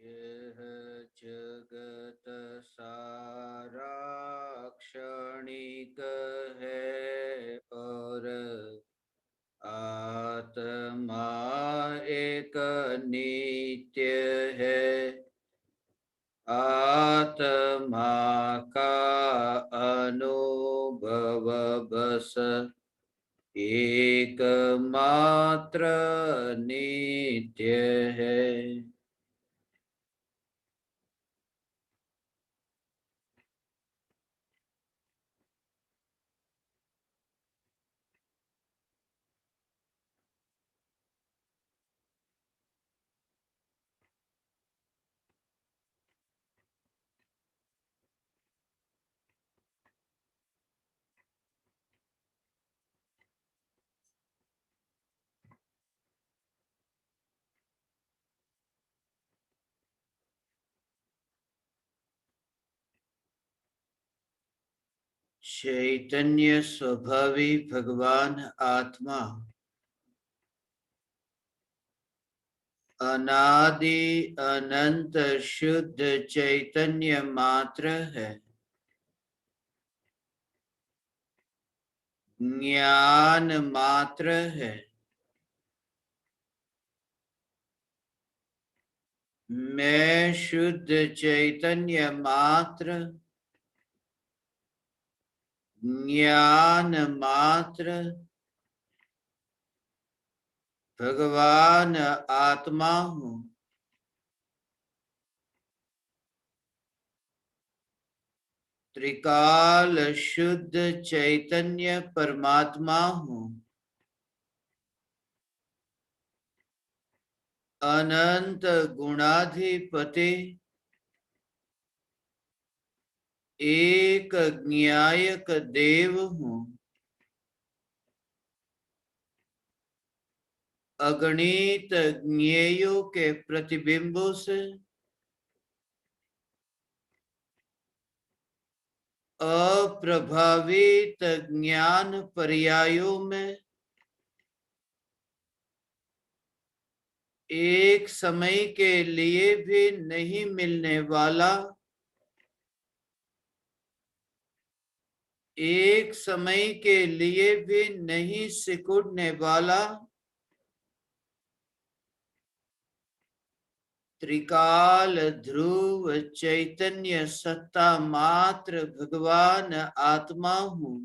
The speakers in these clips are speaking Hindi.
यह जगत सारा क्षणिक है और आत्मा एक नित्य है। आत्मा का अनुभव बस एकमात्र नित्य है। चैतन्य स्वभावी भगवान आत्मा अनादि अनंत शुद्ध चैतन्य मात्र है। ज्ञान मात्र है। मैं शुद्ध चैतन्य मात्र, ज्ञान मात्र, भगवान आत्मा हूँ। त्रिकाल शुद्ध चैतन्य परमात्मा हूँ। अनंत गुणाधिपति, एक ज्ञायक देव हूँ। अगणित ज्ञेयों के प्रतिबिंबों से अप्रभावित ज्ञान पर्यायों में एक समय के लिए भी नहीं मिलने वाला, एक समय के लिए भी नहीं सिकुड़ने वाला त्रिकाल ध्रुव चैतन्य सत्ता मात्र भगवान आत्मा हूँ।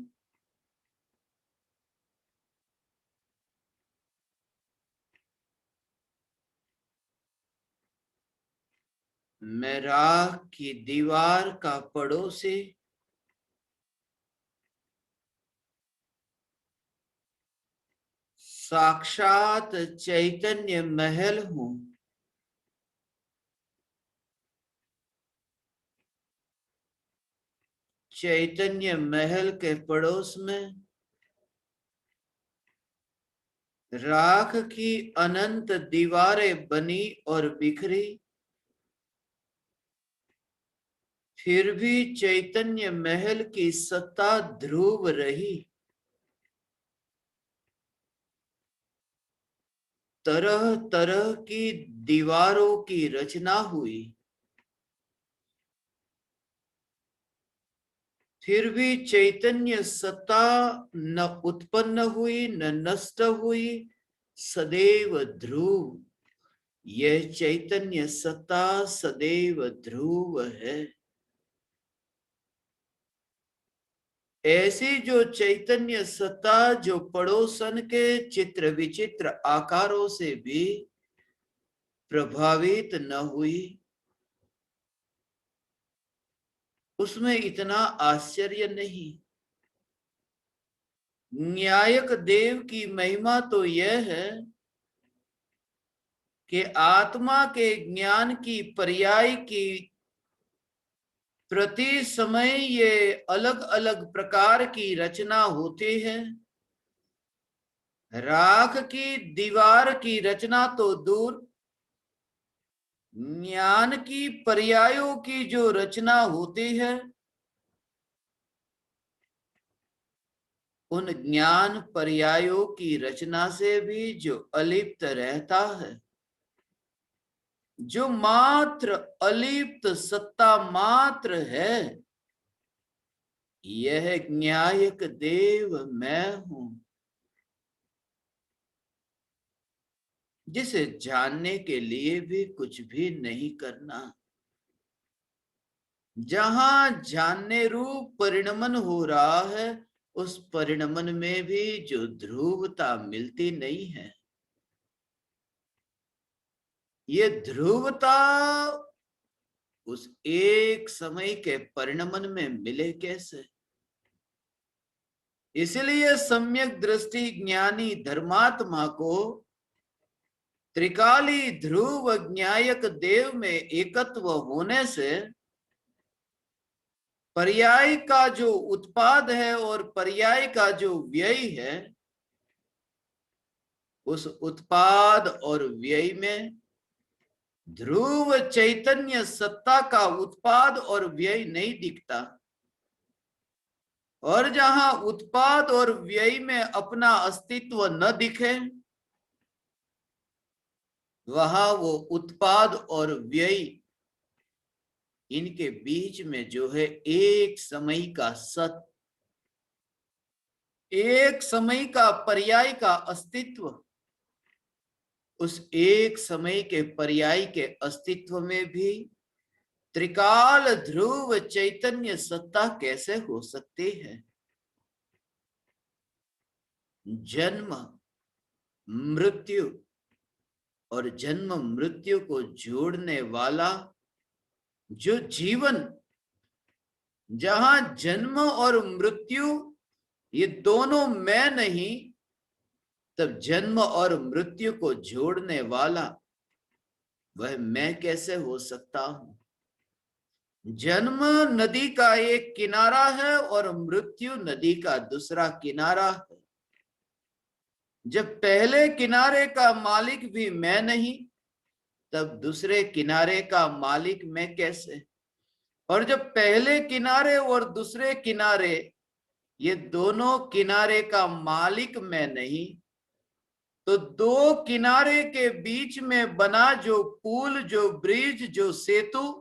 मैं राख की दीवार का पड़ोसी, साक्षात चैतन्य महल हूँ। चैतन्य महल के पड़ोस में राख की अनंत दीवारें बनी और बिखरी, फिर भी चैतन्य महल की सत्ता ध्रुव रही। तरह तरह की दीवारों की रचना हुई, फिर भी चैतन्य सत्ता न उत्पन्न हुई न नष्ट हुई, सदैव ध्रुव। यह चैतन्य सत्ता सदैव ध्रुव है। ऐसी जो चैतन्य सत्ता जो पड़ोसन के चित्र विचित्र आकारों से भी प्रभावित न हुई, उसमें इतना आश्चर्य नहीं। न्यायक देव की महिमा तो यह है कि आत्मा के ज्ञान की पर्याय की प्रति समय ये अलग अलग प्रकार की रचना होती है। राख की दीवार की रचना तो दूर, ज्ञान की पर्यायों की जो रचना होती है, उन ज्ञान पर्यायों की रचना से भी जो अलिप्त रहता है, जो मात्र अलिप्त सत्ता मात्र है, यह न्यायक देव मैं हूं, जिसे जानने के लिए भी कुछ भी नहीं करना। जहां जानने रूप परिणमन हो रहा है, उस परिणमन में भी जो ध्रुवता मिलती नहीं है, ये ध्रुवता उस एक समय के परिणमन में मिले कैसे? इसलिए सम्यक दृष्टि ज्ञानी धर्मात्मा को त्रिकाली ध्रुव ज्ञायक देव में एकत्व होने से पर्याय का जो उत्पाद है और पर्याय का जो व्यय है, उस उत्पाद और व्यय में ध्रुव चैतन्य सत्ता का उत्पाद और व्यय नहीं दिखता। और जहां उत्पाद और व्यय में अपना अस्तित्व न दिखे, वहां वो उत्पाद और व्यय, इनके बीच में जो है एक समय का सत, एक समय का पर्याय का अस्तित्व, उस एक समय के पर्याय के अस्तित्व में भी त्रिकाल ध्रुव चैतन्य सत्ता कैसे हो सकती है? जन्म मृत्यु और जन्म मृत्यु को जोड़ने वाला जो जीवन, जहां जन्म और मृत्यु ये दोनों मैं नहीं, तब जन्म और मृत्यु को जोड़ने वाला वह मैं कैसे हो सकता हूं? जन्म नदी का एक किनारा है और मृत्यु नदी का दूसरा किनारा है। जब पहले किनारे का मालिक भी मैं नहीं, तब दूसरे किनारे का मालिक मैं कैसे? और जब पहले किनारे और दूसरे किनारे, ये दोनों किनारे का मालिक मैं नहीं, तो दो किनारे के बीच में बना जो पुल, जो ब्रिज, जो सेतु,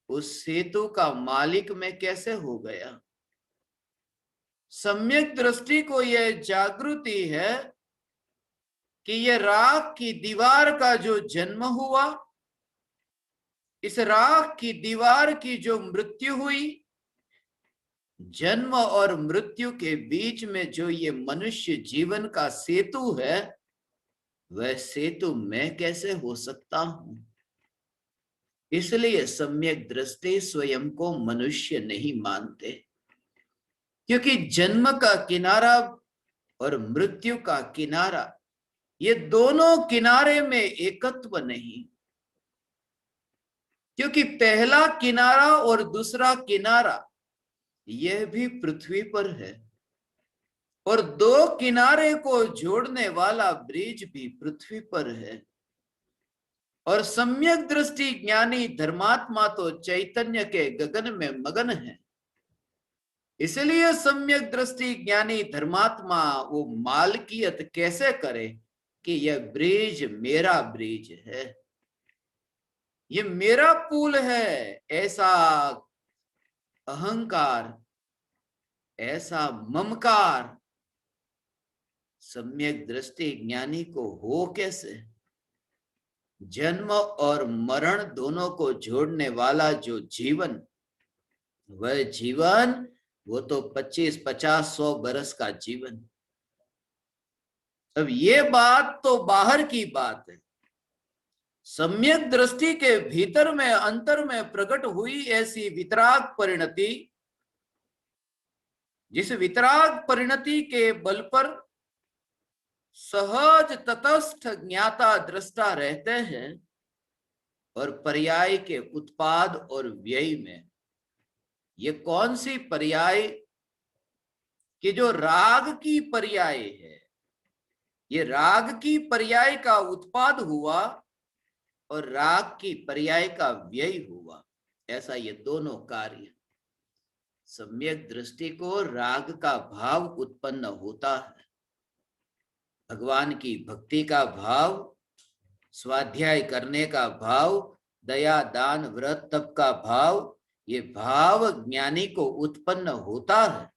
उस सेतु का मालिक मैं कैसे हो गया? सम्यक दृष्टि को यह जागृति है कि यह राख की दीवार का जो जन्म हुआ, इस राख की दीवार की जो मृत्यु हुई, जन्म और मृत्यु के बीच में जो ये मनुष्य जीवन का सेतु है, वह सेतु मैं कैसे हो सकता हूं? इसलिए सम्यक दृष्टि स्वयं को मनुष्य नहीं मानते, क्योंकि जन्म का किनारा और मृत्यु का किनारा, ये दोनों किनारे में एकत्व नहीं, क्योंकि पहला किनारा और दूसरा किनारा यह भी पृथ्वी पर है, और दो किनारे को जोड़ने वाला ब्रिज भी पृथ्वी पर है। और सम्यक दृष्टि ज्ञानी धर्मात्मा तो चैतन्य के गगन में मगन है। इसलिए सम्यक दृष्टि ज्ञानी धर्मात्मा वो मालकियत कैसे करे कि यह ब्रिज मेरा ब्रिज है, ये मेरा पुल है, ऐसा अहंकार, ऐसा ममकार सम्यक दृष्टि ज्ञानी को हो कैसे? जन्म और मरण दोनों को जोड़ने वाला जो जीवन, वह जीवन, वो तो 25, 50, 100 बरस का जीवन। अब ये बात तो बाहर की बात है। सम्यक दृष्टि के भीतर में, अंतर में प्रकट हुई ऐसी वितराग परिणति, जिस वितराग परिणति के बल पर सहज तटस्थ ज्ञाता दृष्टा रहते हैं, और पर्याय के उत्पाद और व्यय में ये कौन सी पर्याय कि जो राग की पर्याय है, ये राग की पर्याय का उत्पाद हुआ और राग की पर्याय का व्यय हुआ, ऐसा ये दोनों कार्य। सम्यक दृष्टि को राग का भाव उत्पन्न होता है, भगवान की भक्ति का भाव स्वाध्याय करने का भाव, दया दान व्रत तप का भाव, ये भाव ज्ञानी को उत्पन्न होता है,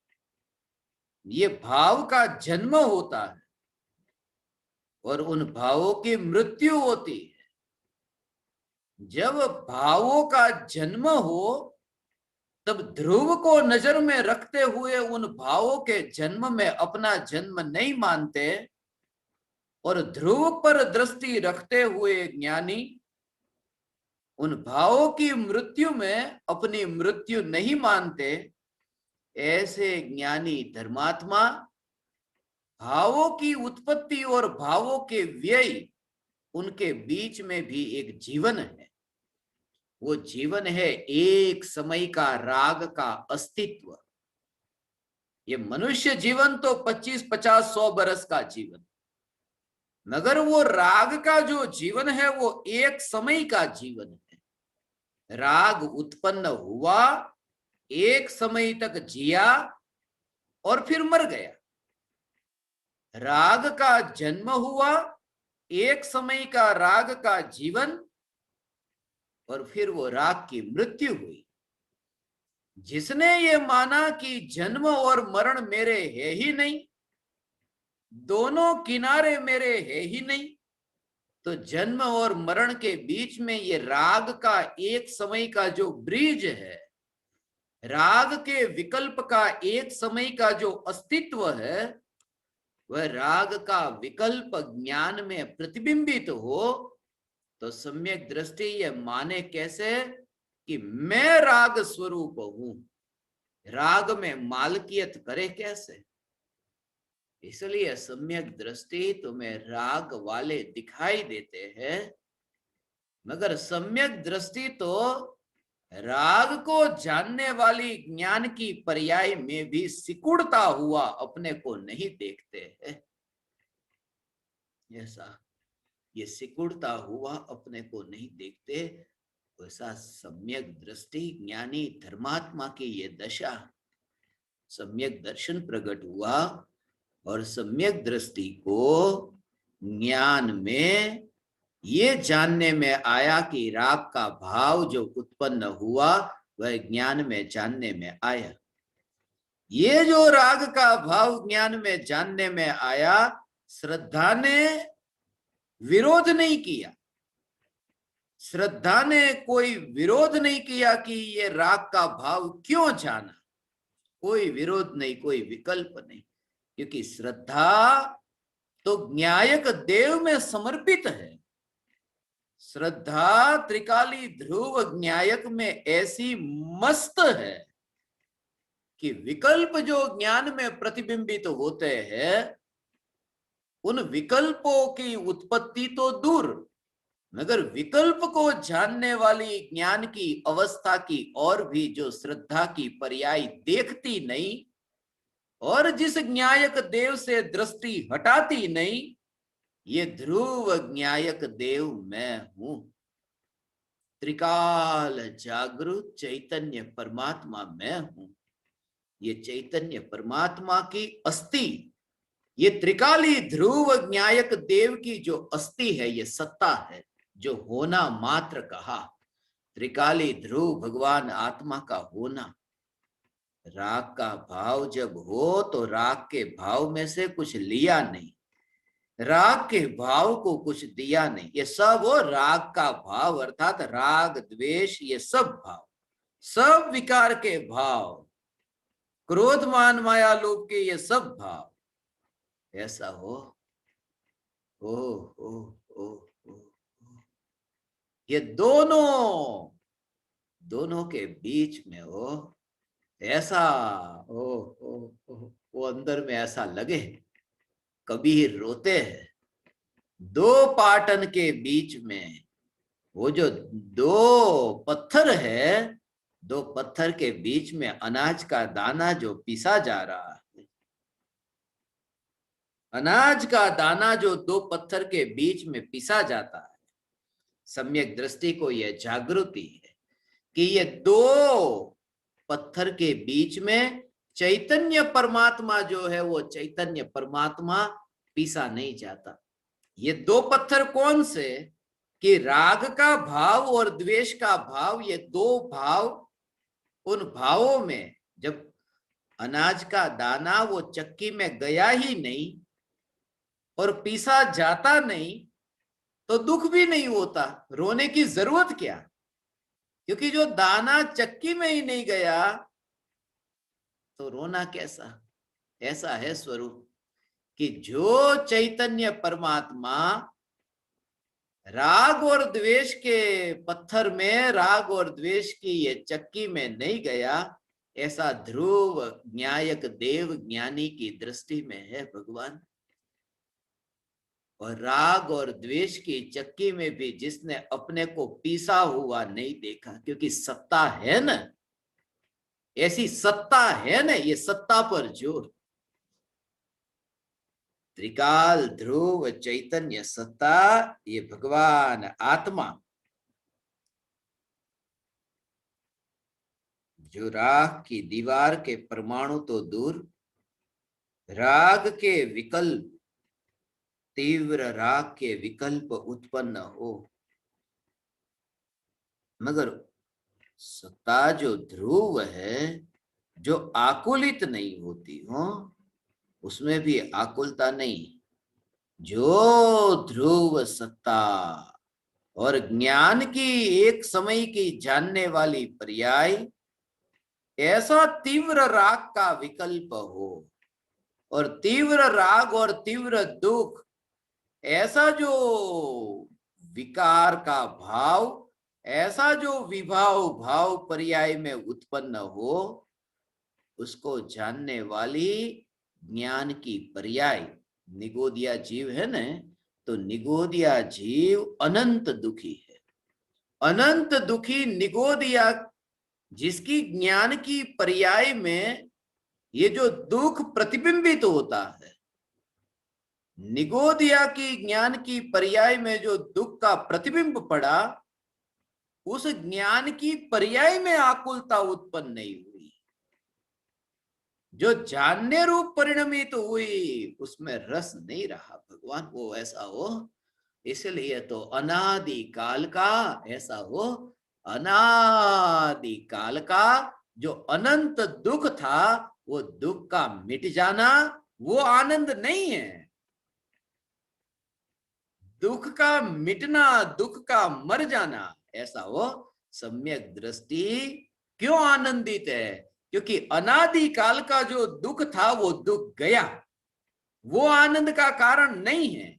ये भाव का जन्म होता है और उन भावों की मृत्यु होती है। जब भावों का जन्म हो तब ध्रुव को नजर में रखते हुए उन भावों के जन्म में अपना जन्म नहीं मानते और ध्रुव पर दृष्टि रखते हुए ज्ञानी उन भावों की मृत्यु में अपनी मृत्यु नहीं मानते। ऐसे ज्ञानी धर्मात्मा भावों की उत्पत्ति और भावों के व्यय, उनके बीच में भी एक जीवन है। वो जीवन है एक समय का राग का अस्तित्व। ये मनुष्य जीवन तो 25, 50, 100 बरस का जीवन, मगर वो राग का जो जीवन है वो एक समय का जीवन है। राग उत्पन्न हुआ, एक समय तक जिया और फिर मर गया। राग का जन्म हुआ, एक समय का राग का जीवन और फिर वो राग की मृत्यु हुई। जिसने ये माना कि जन्म और मरण मेरे है ही नहीं, दोनों किनारे मेरे है ही नहीं, तो जन्म और मरण के बीच में ये राग का एक समय का जो ब्रिज है, राग के विकल्प का एक समय का जो अस्तित्व है, वह राग का विकल्प ज्ञान में प्रतिबिंबित हो तो सम्यक दृष्टि ये माने कैसे कि मैं राग स्वरूप हूं, राग में मालकियत करे कैसे। इसलिए सम्यक दृष्टि तुम्हें राग वाले दिखाई देते हैं, मगर सम्यक दृष्टि तो राग को जानने वाली ज्ञान की पर्याय में भी सिकुड़ता हुआ अपने को नहीं देखते हैं। ऐसा ये सिकुड़ता हुआ अपने को नहीं देखते, वैसा सम्यक दृष्टि ज्ञानी धर्मात्मा की ये दशा। सम्यक दर्शन प्रकट हुआ और सम्यक दृष्टि को ज्ञान में ये जानने में आया कि राग का भाव जो उत्पन्न हुआ वह ज्ञान में जानने में आया। ये जो राग का भाव ज्ञान में जानने में आया, श्रद्धा ने विरोध नहीं किया। श्रद्धा ने कोई विरोध नहीं किया कि ये राग का भाव क्यों जाना, कोई विरोध नहीं, कोई विकल्प नहीं, क्योंकि श्रद्धा तो न्यायक देव में समर्पित है। श्रद्धा त्रिकाली ध्रुव न्यायक में ऐसी मस्त है कि विकल्प जो ज्ञान में प्रतिबिंबित होते हैं, उन विकल्पों की उत्पत्ति तो दूर, मगर विकल्प को जानने वाली ज्ञान की अवस्था की और भी जो श्रद्धा की पर्याय देखती नहीं और जिस न्यायक देव से दृष्टि हटाती नहीं, ये ध्रुव न्यायक देव मैं हूं। त्रिकाल जागृत चैतन्य परमात्मा मैं हूं। ये चैतन्य परमात्मा की अस्थि, ये त्रिकाली ध्रुव न्यायक देव की जो अस्थि है, ये सत्ता है, जो होना मात्र कहा। त्रिकाली ध्रुव भगवान आत्मा का होना। राग का भाव जब हो तो राग के भाव में से कुछ लिया नहीं, राग के भाव को कुछ दिया नहीं, ये सब वो राग का भाव, अर्थात राग द्वेष, ये सब भाव, सब विकार के भाव, क्रोध मान माया लोभ के ये सब भाव, ऐसा हो। ओ, ओ, ओ, ओ, ओ। ये दोनों के बीच में हो ऐसा, ओ, ओ, ओ, वो अंदर में ऐसा लगे। कबीर रोते हैं, दो पाटन के बीच में वो जो दो पत्थर है, दो पत्थर के बीच में अनाज का दाना जो पिसा जा रहा है, अनाज का दाना जो दो पत्थर के बीच में पिसा जाता है, सम्यक दृष्टि को यह जागृति है कि ये दो पत्थर के बीच में चैतन्य परमात्मा जो है, वो चैतन्य परमात्मा पीसा नहीं जाता। ये दो पत्थर कौन से? कि राग का भाव और द्वेष का भाव, ये दो भाव, उन भावों में जब अनाज का दाना वो चक्की में गया ही नहीं और पीसा जाता नहीं तो दुख भी नहीं होता, रोने की जरूरत क्या? क्योंकि जो दाना चक्की में ही नहीं गया तो रोना कैसा? ऐसा है स्वरूप कि जो चैतन्य परमात्मा राग और द्वेष के पत्थर में, राग और द्वेष की ये चक्की में नहीं गया, ऐसा ध्रुव न्यायक देव ज्ञानी की दृष्टि में है भगवान। और राग और द्वेष की चक्की में भी जिसने अपने को पीसा हुआ नहीं देखा, क्योंकि सत्ता है ना, ऐसी सत्ता है ना, ये सत्ता पर जोर। त्रिकाल ध्रुव चैतन्य सत्ता, ये भगवान आत्मा, जो राग की दीवार के परमाणु तो दूर, राग के विकल्प, तीव्र राग के विकल्प उत्पन्न हो, मगर सत्ता जो ध्रुव है, जो आकुलित नहीं होती हो, उसमें भी आकुलता नहीं। जो ध्रुव सत्ता और ज्ञान की एक समय की जानने वाली पर्याय, ऐसा तीव्र राग का विकल्प हो, और तीव्र राग और तीव्र दुख, ऐसा जो विकार का भाव, ऐसा जो विभाव भाव पर्याय में उत्पन्न हो, उसको जानने वाली ज्ञान की पर्याय निगोदिया जीव है न, तो निगोदिया जीव अनंत दुखी है। अनंत दुखी निगोदिया, जिसकी ज्ञान की पर्याय में ये जो दुख प्रतिबिंबित होता है, निगोदिया की ज्ञान की पर्याय में जो दुख का प्रतिबिंब पड़ा, उस ज्ञान की पर्याय में आकुलता उत्पन्न नहीं हुई। जो जानने रूप परिणमित हुई, उसमें रस नहीं रहा भगवान, वो ऐसा हो। इसलिए तो अनादि काल का ऐसा हो, अनादि काल का जो अनंत दुख था, वो दुख का मिट जाना वो आनंद नहीं है। दुख का मिटना, दुख का मर जाना, ऐसा हो सम्यक दृष्टि क्यों आनंदित है? क्योंकि अनादि काल का जो दुख था वो दुख गया, वो आनंद का कारण नहीं है।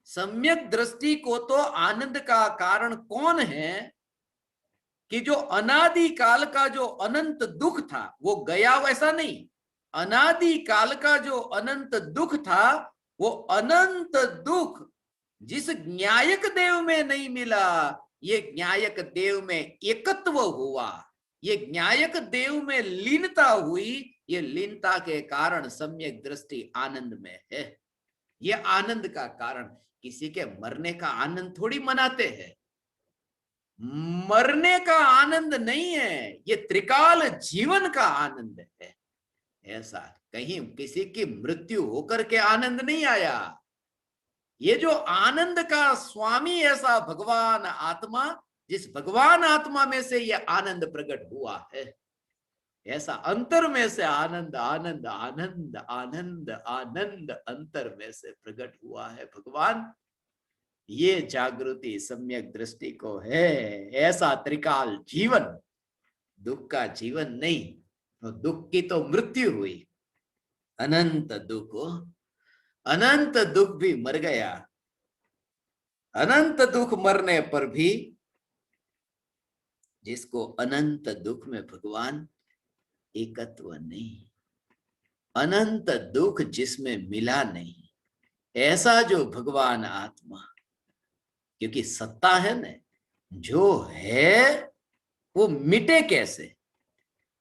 सम्यक दृष्टि को तो आनंद का कारण कौन है कि जो अनादि काल का जो अनंत दुख था वो गया, वैसा नहीं। अनादि काल का जो अनंत दुख था, वो अनंत दुख जिस न्यायक देव में नहीं मिला, ये न्यायक देव में एकत्व हुआ, ये न्यायक देव में लीनता हुई, ये लीनता के कारण सम्यक दृष्टि आनंद में है। ये आनंद का कारण, किसी के मरने का आनंद थोड़ी मनाते हैं, मरने का आनंद नहीं है, ये त्रिकाल जीवन का आनंद है। ऐसा कहीं किसी की मृत्यु होकर के आनंद नहीं आया। ये जो आनंद का स्वामी ऐसा भगवान आत्मा, जिस भगवान आत्मा में से ये आनंद प्रकट हुआ है, ऐसा अंतर में से आनंद आनंद आनंद आनंद आनंद अंतर में से प्रकट हुआ है भगवान। ये जागृति सम्यक दृष्टि को है। ऐसा त्रिकाल जीवन, दुख का जीवन नहीं। तो दुख की तो मृत्यु हुई, अनंत दुख, अनंत दुख भी मर गया। अनंत दुख मरने पर भी जिसको अनंत दुख में भगवान एकत्व नहीं, अनंत दुख जिसमें मिला नहीं, ऐसा जो भगवान आत्मा, क्योंकि सत्ता है ना, जो है वो मिटे कैसे?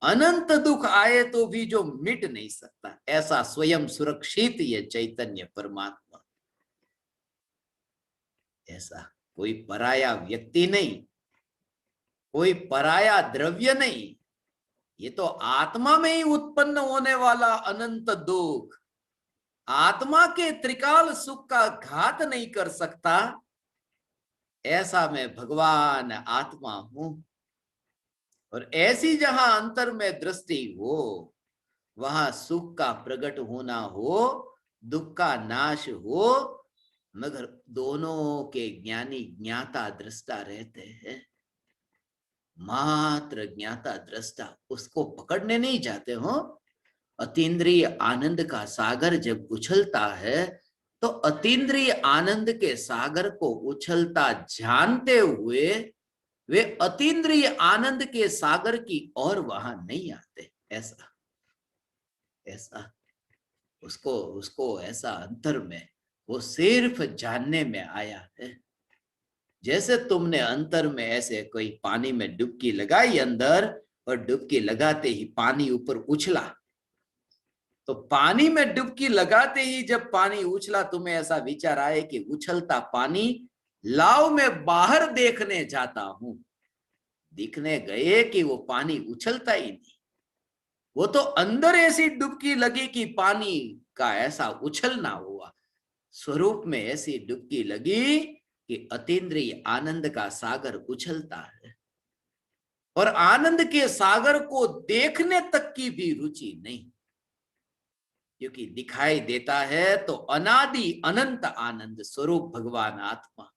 अनंत दुख आए तो भी जो मिट नहीं सकता, ऐसा स्वयं सुरक्षित ये चैतन्य परमात्मा, ऐसा कोई पराया व्यक्ति नहीं, कोई पराया द्रव्य नहीं, ये तो आत्मा में ही उत्पन्न होने वाला अनंत दुख, आत्मा के त्रिकाल सुख का घात नहीं कर सकता, ऐसा मैं भगवान आत्मा हूं। और ऐसी जहां अंतर में दृष्टि हो, वहां सुख का प्रकट होना हो, दुख का नाश हो, मगर दोनों के ज्ञानी ज्ञाता दृष्टा रहते हैं। मात्र ज्ञाता दृष्टा उसको पकड़ने नहीं जाते हो। अतीन्द्रिय आनंद का सागर जब उछलता है, तो अतीन्द्रिय आनंद के सागर को उछलता जानते हुए वे अतीन्द्रिय आनंद के सागर की ओर वहां नहीं आते। ऐसा ऐसा उसको उसको ऐसा अंतर में वो सिर्फ जानने में आया है। जैसे तुमने अंतर में ऐसे कोई पानी में डुबकी लगाई अंदर, और डुबकी लगाते ही पानी ऊपर उछला, तो पानी में डुबकी लगाते ही जब पानी उछला, तुम्हें ऐसा विचार आए कि उछलता पानी लाओ मैं बाहर देखने जाता हूं। दिखने गए कि वो पानी उछलता ही नहीं, वो तो अंदर ऐसी डुबकी लगी कि पानी का ऐसा उछलना हुआ। स्वरूप में ऐसी डुबकी लगी कि अतीन्द्रिय आनंद का सागर उछलता है, और आनंद के सागर को देखने तक की भी रुचि नहीं, क्योंकि दिखाई देता है तो अनादि अनंत आनंद स्वरूप भगवान आत्मा।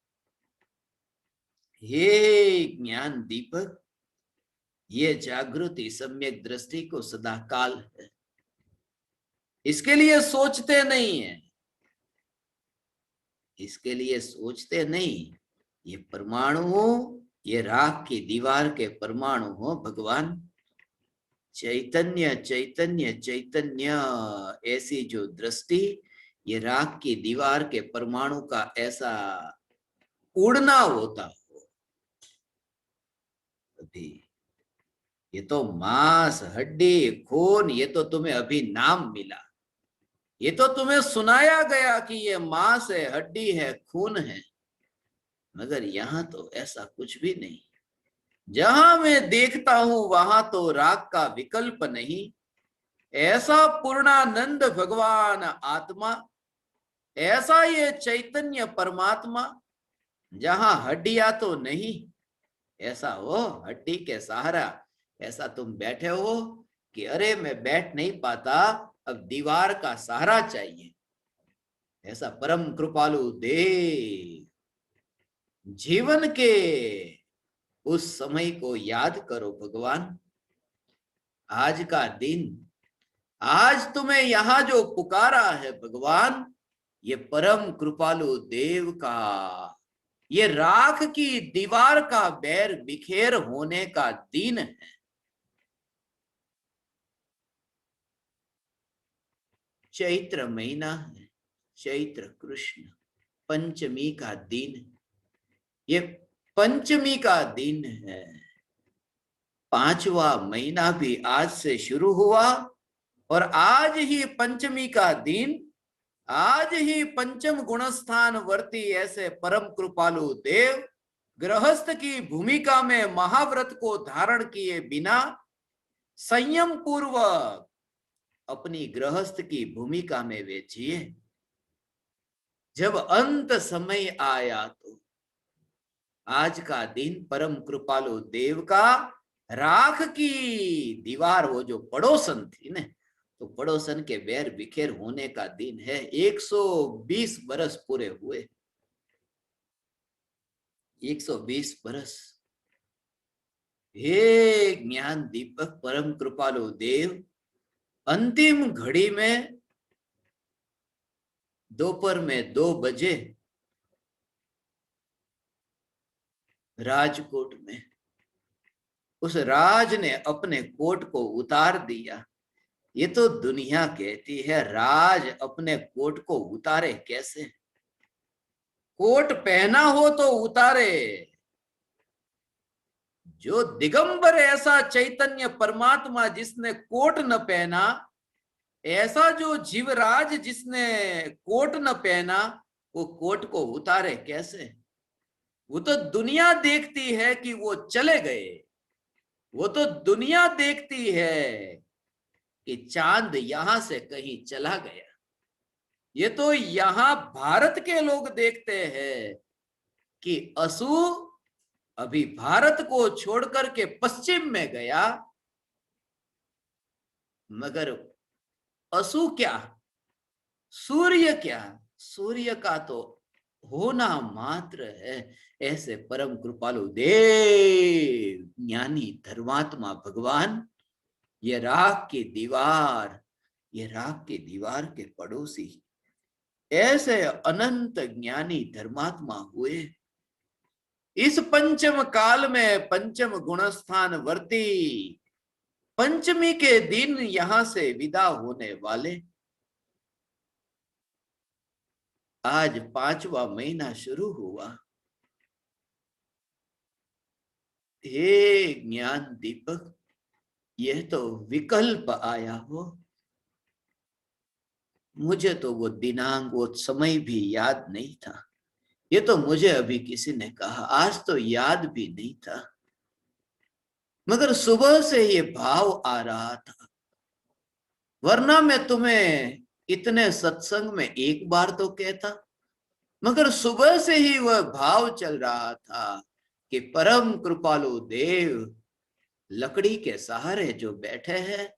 हे ज्ञान दीपक, ये जागृति सम्यक दृष्टि को सदा काल है। इसके लिए सोचते नहीं है, इसके लिए सोचते नहीं। ये परमाणु हो, ये राख की दीवार के परमाणु हो, भगवान चैतन्य चैतन्य चैतन्य, ऐसी जो दृष्टि, ये राख की दीवार के परमाणु का ऐसा उड़ना होता हो। अभी ये तो मांस हड्डी खून, ये तो तुम्हें अभी नाम मिला, ये तो तुम्हें सुनाया गया कि ये मांस है, हड्डी है, खून है, मगर यहां तो ऐसा कुछ भी नहीं। जहां मैं देखता हूं वहां तो राग का विकल्प नहीं। ऐसा पूर्णानंद भगवान आत्मा, ऐसा ये चैतन्य परमात्मा, जहां हड्डियां तो नहीं। ऐसा हो हड्डी के सहारा ऐसा तुम बैठे हो कि अरे मैं बैठ नहीं पाता, अब दीवार का सहारा चाहिए। ऐसा परम कृपालु देव, जीवन के उस समय को याद करो भगवान। आज का दिन, आज तुम्हें यहां जो पुकारा है भगवान, ये परम कृपालु देव का, ये राख की दीवार का बैर बिखेर होने का दिन है। चैत्र महीना है, चैत्र कृष्ण पंचमी का दिन, ये पंचमी का दिन है। पांचवा महीना भी आज से शुरू हुआ, और आज ही पंचमी का दिन, आज ही पंचम गुणस्थान वर्ती ऐसे परम कृपालु देव गृहस्थ की भूमिका में महाव्रत को धारण किए बिना संयम पूर्वक अपनी गृहस्थ की भूमिका में वे जिए। जब अंत समय आया तो आज का दिन परम कृपालु देव का राख की दीवार, वो जो पड़ोसन थी न, तो पड़ोसन के बैर बिखेर होने का दिन है। 120 बरस पूरे हुए, 120 बरस। हे ज्ञान दीपक परम कृपालु देव, अंतिम घड़ी में दोपहर में 2 बजे राजकोट में उस राज ने अपने कोट को उतार दिया। ये तो दुनिया कहती है राज अपने कोट को उतारे कैसे? कोट पहना हो तो उतारे। जो दिगंबर ऐसा चैतन्य परमात्मा जिसने कोट न पहना, ऐसा जो जीवराज जिसने कोट न पहना, वो कोट को उतारे कैसे? वो तो दुनिया देखती है कि वो चले गए, वो तो दुनिया देखती है कि चांद यहां से कहीं चला गया। ये तो यहां भारत के लोग देखते हैं कि असु अभी भारत को छोड़कर के पश्चिम में गया, मगर असु क्या, सूर्य क्या, सूर्य का तो होना मात्र है। ऐसे परम कृपालु देव ज्ञानी धर्मात्मा भगवान, ये राग की दीवार, ये राग की दीवार के पड़ोसी ऐसे अनंत ज्ञानी धर्मात्मा हुए। इस पंचम काल में पंचम गुणस्थान वर्ती पंचमी के दिन यहां से विदा होने वाले, आज 5वां महीना शुरू हुआ। हे ज्ञान दीपक, यह तो विकल्प आया हो। मुझे तो वो दिनांक, वो समय भी याद नहीं था। ये तो मुझे अभी किसी ने कहा, आज तो याद भी नहीं था, मगर सुबह से ये भाव आ रहा था। वरना मैं तुम्हें इतने सत्संग में एक बार तो कहता, मगर सुबह से ही वह भाव चल रहा था कि परम कृपालु देव लकड़ी के सहारे जो बैठे हैं,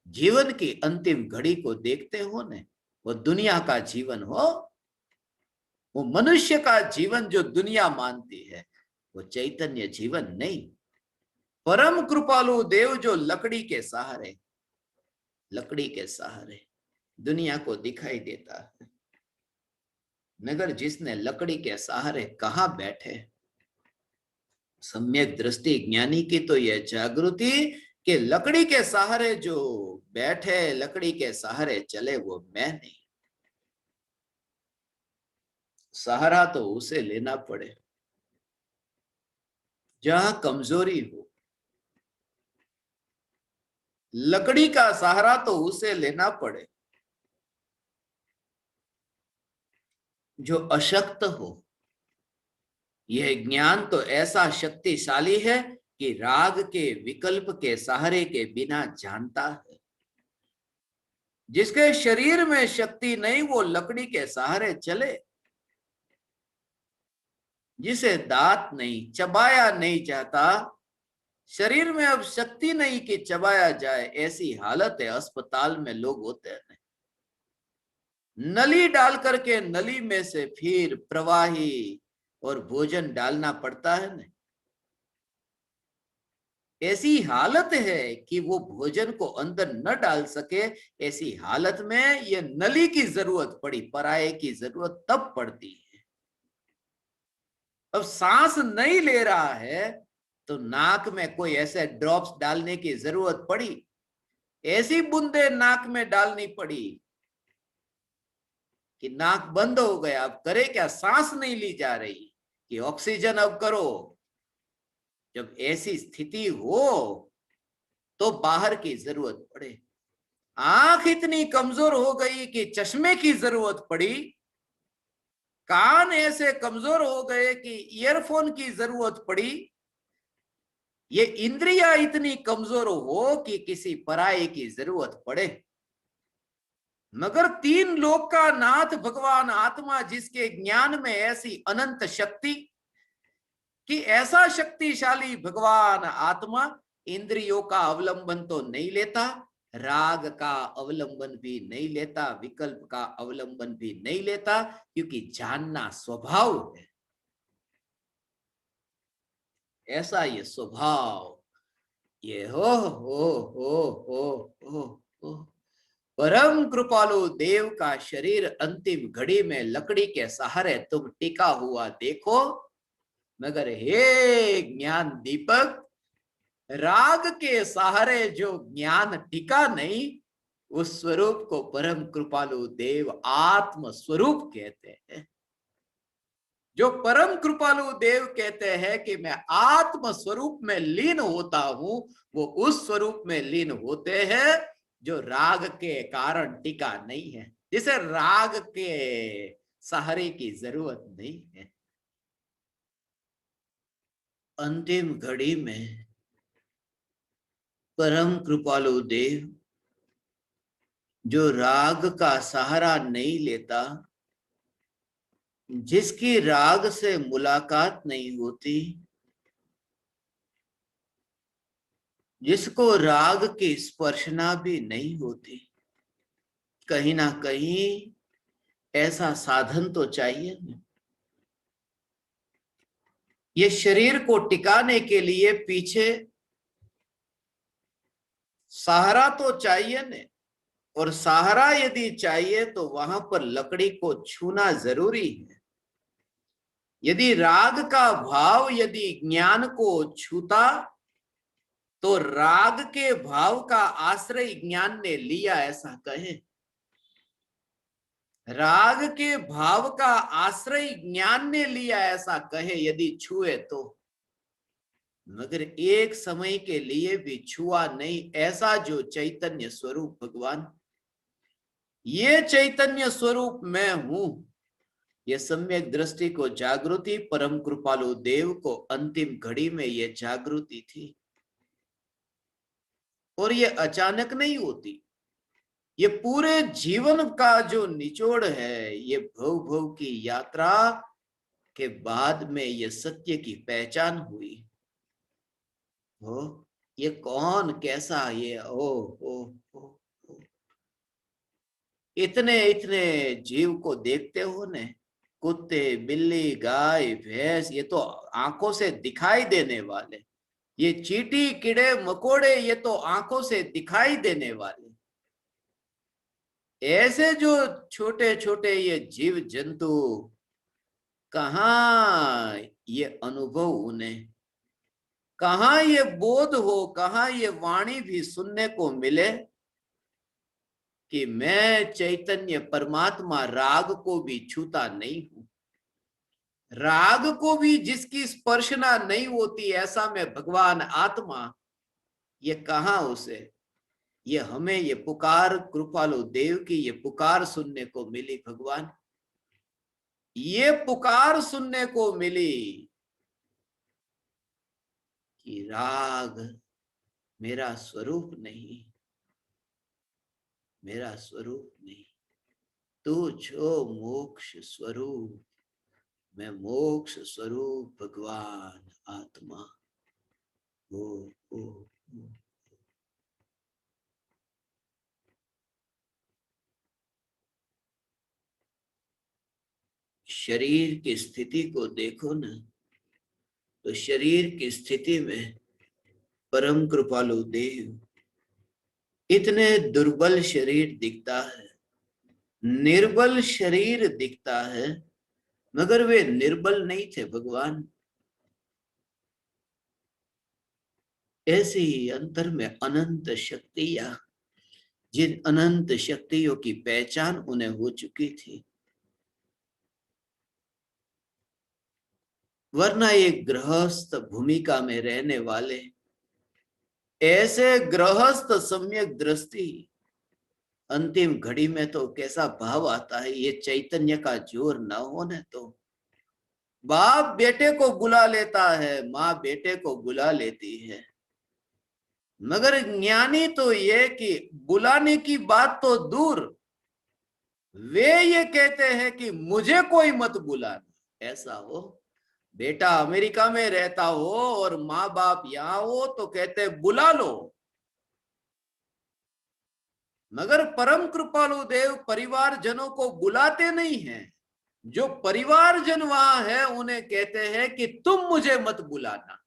जीवन की अंतिम घड़ी को देखते हो ने, वो दुनिया का जीवन हो, वो मनुष्य का जीवन जो दुनिया मानती है, वो चैतन्य जीवन नहीं। परम कृपालु देव जो लकड़ी के सहारे, लकड़ी के सहारे दुनिया को दिखाई देता है, मगर जिसने लकड़ी के सहारे कहां बैठे, सम्यक दृष्टि ज्ञानी की तो यह जागृति कि लकड़ी के सहारे जो बैठे, लकड़ी के सहारे चले, वो मैं नहीं। सहारा तो उसे लेना पड़े जहां कमजोरी हो। लकड़ी का सहारा तो उसे लेना पड़े जो अशक्त हो। यह ज्ञान तो ऐसा शक्तिशाली है कि राग के विकल्प के सहारे के बिना जानता है। जिसके शरीर में शक्ति नहीं, वो लकड़ी के सहारे चले। जिसे दांत नहीं, चबाया नहीं जाता, शरीर में अब शक्ति नहीं कि चबाया जाए, ऐसी हालत है। अस्पताल में लोग होते हैं, नली डाल करके नली में से फिर प्रवाही और भोजन डालना पड़ता है ना। ऐसी हालत है कि वो भोजन को अंदर न डाल सके। ऐसी हालत में ये नली की जरूरत पड़ी, पराये की जरूरत तब पड़ती है। अब सांस नहीं ले रहा है तो नाक में कोई ऐसे ड्रॉप्स डालने की जरूरत पड़ी, ऐसी बूंदे नाक में डालनी पड़ी कि नाक बंद हो गया। अब करे क्या, सांस नहीं ली जा रही कि ऑक्सीजन अब करो। जब ऐसी स्थिति हो तो बाहर की जरूरत पड़े। आंख इतनी कमजोर हो गई कि चश्मे की जरूरत पड़ी। कान ऐसे कमजोर हो गए कि ईयरफोन की जरूरत पड़ी। ये इंद्रियां इतनी कमजोर हो कि किसी पराये की जरूरत पड़े। मगर तीन लोक का नाथ भगवान आत्मा, जिसके ज्ञान में ऐसी अनंत शक्ति कि ऐसा शक्तिशाली भगवान आत्मा इंद्रियों का अवलंबन तो नहीं लेता, राग का अवलंबन भी नहीं लेता, विकल्प का अवलंबन भी नहीं लेता, क्योंकि जानना स्वभाव है। ऐसा ये स्वभाव, ये हो परम कृपालु देव का शरीर अंतिम घड़ी में लकड़ी के सहारे तुम टिका हुआ देखो, मगर हे ज्ञान दीपक, राग के सहारे जो ज्ञान टिका नहीं, उस स्वरूप को परम कृपालु देव आत्म स्वरूप कहते हैं। जो परम कृपालु देव कहते हैं कि मैं आत्म स्वरूप में लीन होता हूं, वो उस स्वरूप में लीन होते हैं जो राग के कारण टिका नहीं है, जिसे राग के सहारे की जरूरत नहीं है। अंतिम घड़ी में परम कृपालु देव जो राग का सहारा नहीं लेता, जिसकी राग से मुलाकात नहीं होती, जिसको राग की स्पर्शना भी नहीं होती, कहीं ना कहीं ऐसा साधन तो चाहिए ना। ये शरीर को टिकाने के लिए पीछे सहारा तो चाहिए ने, और सहारा यदि चाहिए तो वहां पर लकड़ी को छूना जरूरी है। यदि राग का भाव यदि ज्ञान को छूता, तो राग के भाव का आश्रय ज्ञान ने लिया ऐसा कहे। राग के भाव का आश्रय ज्ञान ने लिया ऐसा कहे यदि छुए तो, मगर एक समय के लिए भी छुआ नहीं ऐसा जो चैतन्य स्वरूप भगवान, ये चैतन्य स्वरूप मैं हूं। ये सम्यक दृष्टि को जागृति परम कृपालु देव को अंतिम घड़ी में ये जागृति थी, और ये अचानक नहीं होती। ये पूरे जीवन का जो निचोड़ है, ये भव भव की यात्रा के बाद में ये सत्य की पहचान हुई। हो ये कौन कैसा ये ओ इतने इतने जीव को देखते हो ने, कुत्ते बिल्ली गाय भैंस, ये तो आंखों से दिखाई देने वाले, ये चींटी कीड़े मकोड़े ये तो आंखों से दिखाई देने वाले, ऐसे जो छोटे छोटे ये जीव जंतु, कहाँ ये अनुभव उन्हें, कहाँ ये बोध हो, कहाँ ये वाणी भी सुनने को मिले कि मैं चैतन्य परमात्मा राग को भी छूता नहीं हूं। राग को भी जिसकी स्पर्शना नहीं होती ऐसा मैं भगवान आत्मा, ये कहाँ उसे, ये हमें ये पुकार कृपालु देव की ये पुकार सुनने को मिली। भगवान ये पुकार सुनने को मिली कि राग मेरा स्वरूप नहीं, मेरा स्वरूप नहीं, तू जो मोक्ष स्वरूप, मैं मोक्ष स्वरूप भगवान आत्मा। ओ, ओ, ओ। शरीर की स्थिति को देखो ना, तो शरीर की स्थिति में परम कृपालु देव इतने दुर्बल शरीर दिखता है, निर्बल शरीर दिखता है, मगर वे निर्बल नहीं थे भगवान। ऐसे ही अंतर में अनंत शक्तियां, जिन अनंत शक्तियों की पहचान उन्हें हो चुकी थी, वरना एक गृहस्थ भूमिका में रहने वाले, ऐसे गृहस्थ सम्यक दृष्टि अंतिम घड़ी में तो कैसा भाव आता है, ये चैतन्य का जोर न होने तो। बाप बेटे को बुला लेता है, माँ बेटे को बुला लेती है, मगर ज्ञानी तो ये कि बुलाने की बात तो दूर, वे ये कहते हैं कि मुझे कोई मत बुलाना। ऐसा हो बेटा अमेरिका में रहता हो और माँ बाप यहां हो तो कहते बुला लो, मगर परम कृपालु देव परिवार जनों को बुलाते नहीं हैं। जो परिवारजन वहां है उन्हें कहते हैं कि तुम मुझे मत बुलाना।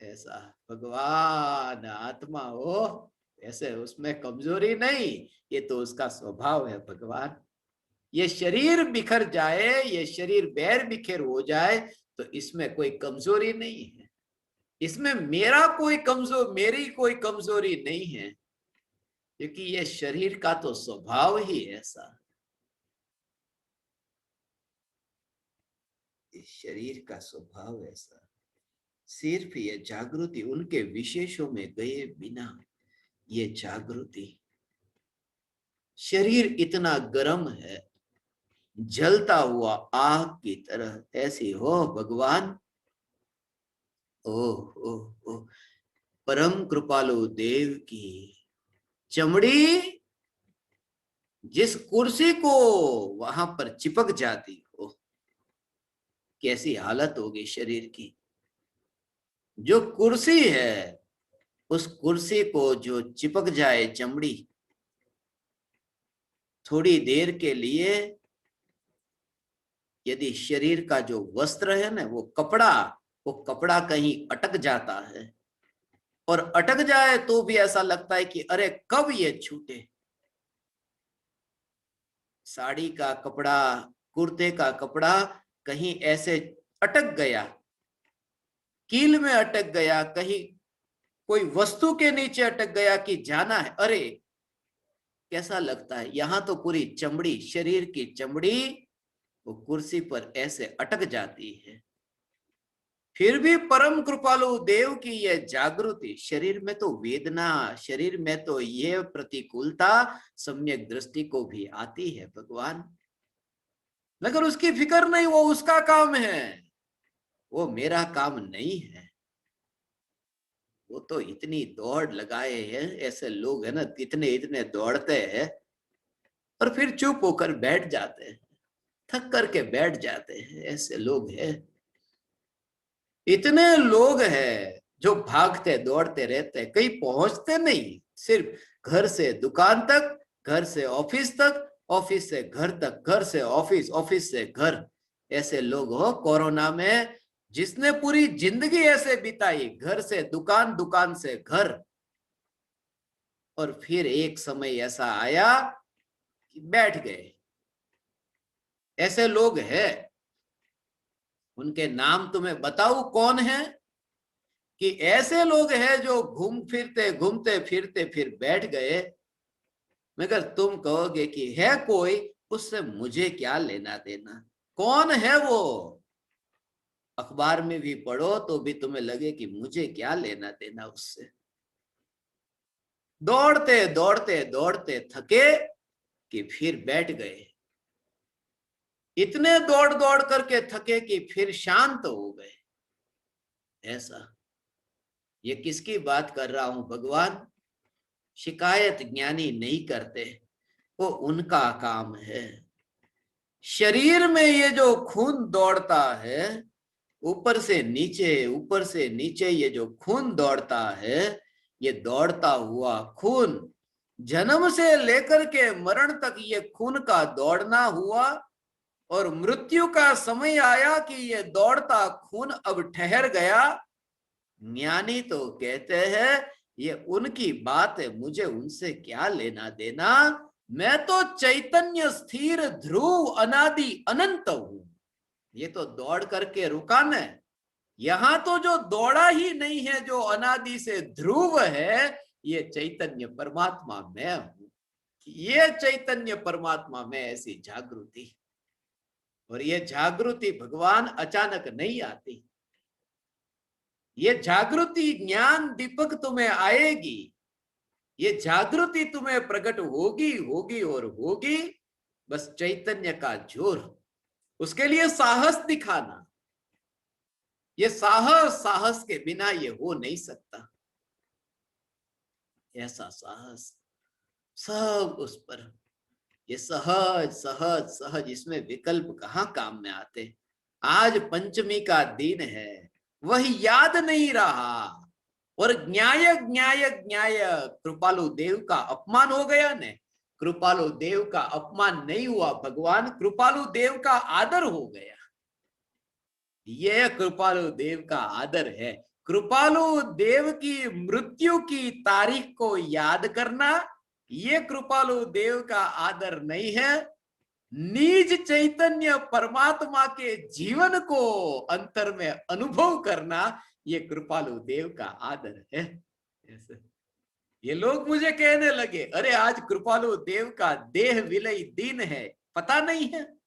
ऐसा भगवान आत्मा हो, ऐसे उसमें कमजोरी नहीं, ये तो उसका स्वभाव है भगवान। ये शरीर बिखर जाए, ये शरीर बैर बिखेर हो जाए, तो इसमें कोई कमजोरी नहीं है, इसमें मेरा कोई कमजोर, मेरी कोई कमजोरी नहीं है, क्योंकि ये शरीर का तो स्वभाव ही ऐसा, इस शरीर का स्वभाव ऐसा। सिर्फ ये जागृति उनके विशेषों में गए बिना, ये जागृति, शरीर इतना गर्म है, जलता हुआ आग की तरह, ऐसी हो भगवान। ओ ओ ओ परम कृपालु देव की चमड़ी जिस कुर्सी को वहां पर चिपक जाती हो, कैसी हालत होगी शरीर की। जो कुर्सी है, उस कुर्सी को जो चिपक जाए चमड़ी, थोड़ी देर के लिए, यदि शरीर का जो वस्त्र है ना, वो कपड़ा कहीं अटक जाता है, और अटक जाए तो भी ऐसा लगता है कि अरे कब ये छूटे। साड़ी का कपड़ा, कुर्ते का कपड़ा कहीं ऐसे अटक गया, कील में अटक गया, कहीं कोई वस्तु के नीचे अटक गया कि जाना है, अरे कैसा लगता है। यहां तो पूरी चमड़ी, शरीर की चमड़ी वो कुर्सी पर ऐसे अटक जाती है। फिर भी परम कृपालु देव की यह जागृति, शरीर में तो वेदना, शरीर में तो यह प्रतिकूलता सम्यक दृष्टि को भी आती है भगवान, मगर उसकी फिक्र नहीं, वो उसका काम है, वो मेरा काम नहीं है। वो तो इतनी दौड़ लगाए हैं, ऐसे लोग है ना, इतने इतने दौड़ते हैं और फिर चुप होकर बैठ जाते हैं, थक करके बैठ जाते हैं, ऐसे लोग हैं। इतने लोग हैं जो भागते दौड़ते रहते हैं, कहीं पहुंचते नहीं, सिर्फ घर से दुकान तक, घर से ऑफिस तक, ऑफिस से घर तक, घर से ऑफिस, ऑफिस से घर। ऐसे लोग हो कोरोना में, जिसने पूरी जिंदगी ऐसे बिताई, घर से दुकान, दुकान से घर, और फिर एक समय ऐसा आया कि बैठ गए। ऐसे लोग हैं, उनके नाम तुम्हें बताऊं कौन है? कि ऐसे लोग हैं जो घूमते फिरते फिर बैठ गए, मगर तुम कहोगे कि है कोई, उससे मुझे क्या लेना देना। कौन है वो? अखबार में भी पढ़ो तो भी तुम्हें लगे कि मुझे क्या लेना देना उससे। दौड़ते दौड़ते दौड़ते थके कि फिर बैठ गए, इतने दौड़ दौड़ करके थके कि फिर शांत हो गए। ऐसा, ये किसकी बात कर रहा हूं भगवान? शिकायत ज्ञानी नहीं करते, वो उनका काम है। शरीर में ये जो खून दौड़ता है, ऊपर से नीचे, ऊपर से नीचे, ये जो खून दौड़ता है, ये दौड़ता हुआ खून जन्म से लेकर के मरण तक ये खून का दौड़ना हुआ, और मृत्यु का समय आया कि ये दौड़ता खून अब ठहर गया। ज्ञानी तो कहते हैं ये उनकी बात है, मुझे उनसे क्या लेना देना। मैं तो चैतन्य स्थिर ध्रुव अनादि अनंत हूं। ये तो दौड़ करके रुका न, यहां तो जो दौड़ा ही नहीं है, जो अनादि से ध्रुव है, ये चैतन्य परमात्मा मैं हूं। ये चैतन्य परमात्मा में ऐसी जागृति, और ये जागृति भगवान अचानक नहीं आती। ये जागृति ज्ञान दीपक तुम्हें आएगी, ये जागृति तुम्हें प्रकट होगी होगी और होगी। बस चैतन्य का जोर, उसके लिए साहस दिखाना। ये साहस के बिना ये हो नहीं सकता। ऐसा साहस सब उस पर, ये सहज सहज सहज, इसमें विकल्प कहां काम में आते। आज पंचमी का दिन है, वही याद नहीं रहा, और न्याय न्याय न्याय, कृपालु देव का अपमान हो गया ने। कृपालु देव का अपमान नहीं हुआ भगवान, कृपालु देव का आदर हो गया। यह कृपालु देव का आदर है। कृपालु देव की मृत्यु की तारीख को याद करना, ये कृपालु देव का आदर नहीं है। निज चैतन्य परमात्मा के जीवन को अंतर में अनुभव करना, ये कृपालु देव का आदर है। ऐसे ये लोग मुझे कहने लगे, अरे आज कृपालु देव का देह विलय दिन है, पता नहीं है?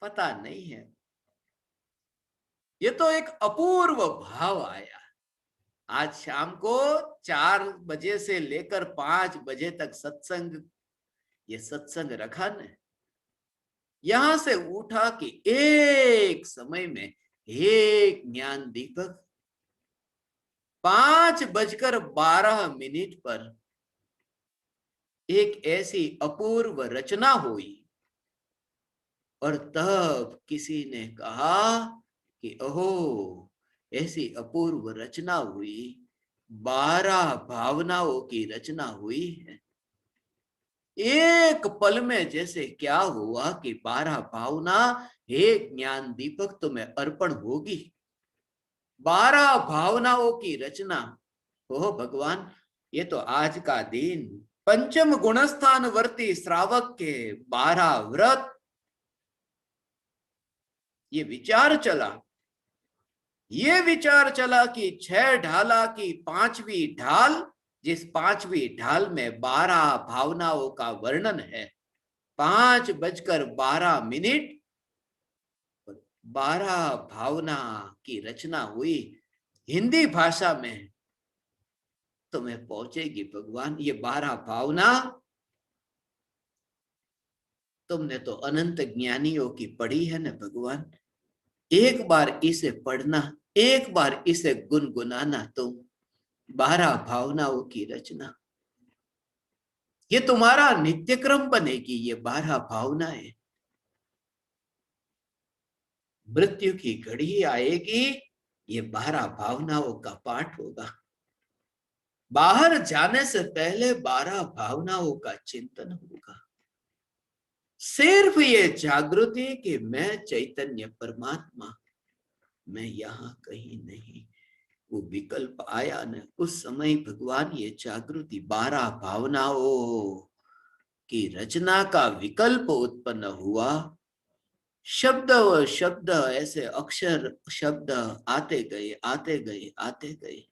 पता नहीं है। ये तो एक अपूर्व भाव आया। आज शाम को 4 बजे से लेकर 5 बजे तक सत्संग, ये सत्संग रखा न, यहां से उठा कि एक समय में एक ज्ञान दीपक 5:12 पर एक ऐसी अपूर्व रचना हुई और तब किसी ने कहा कि ओहो, ऐसी अपूर्व रचना हुई, 12 भावनाओं की रचना हुई है। एक पल में जैसे क्या हुआ कि 12 भावना, हे ज्ञान दीपक तुम्हें अर्पण होगी। 12 भावनाओं की रचना। ओह भगवान, ये तो आज का दिन पंचम गुणस्थान वर्ती श्रावक के 12 व्रत। ये विचार चला, ये विचार चला कि 6 ढाला की 5वीं ढाल, जिस 5वीं ढाल में 12 भावनाओं का वर्णन है, 5:12 12 भावना की रचना हुई हिंदी भाषा में। तुम्हें पहुंचेगी भगवान ये 12 भावना। तुमने तो अनंत ज्ञानियों की पढ़ी है ना भगवान, एक बार इसे पढ़ना, एक बार इसे गुनगुनाना। तुम 12 भावनाओं की रचना, ये तुम्हारा नित्य क्रम बनेगी। ये 12 भावनाएं, मृत्यु की घड़ी आएगी, ये 12 भावनाओं का पाठ होगा। बाहर जाने से पहले 12 भावनाओं का चिंतन होगा। सिर्फ ये जागृति कि मैं चैतन्य परमात्मा, मैं यहां कहीं नहीं। वो विकल्प आया न, उस समय भगवान ये जागृति 12 भावनाओं की रचना का विकल्प उत्पन्न हुआ। शब्द व शब्द, ऐसे अक्षर शब्द आते गए, आते गए, आते गए।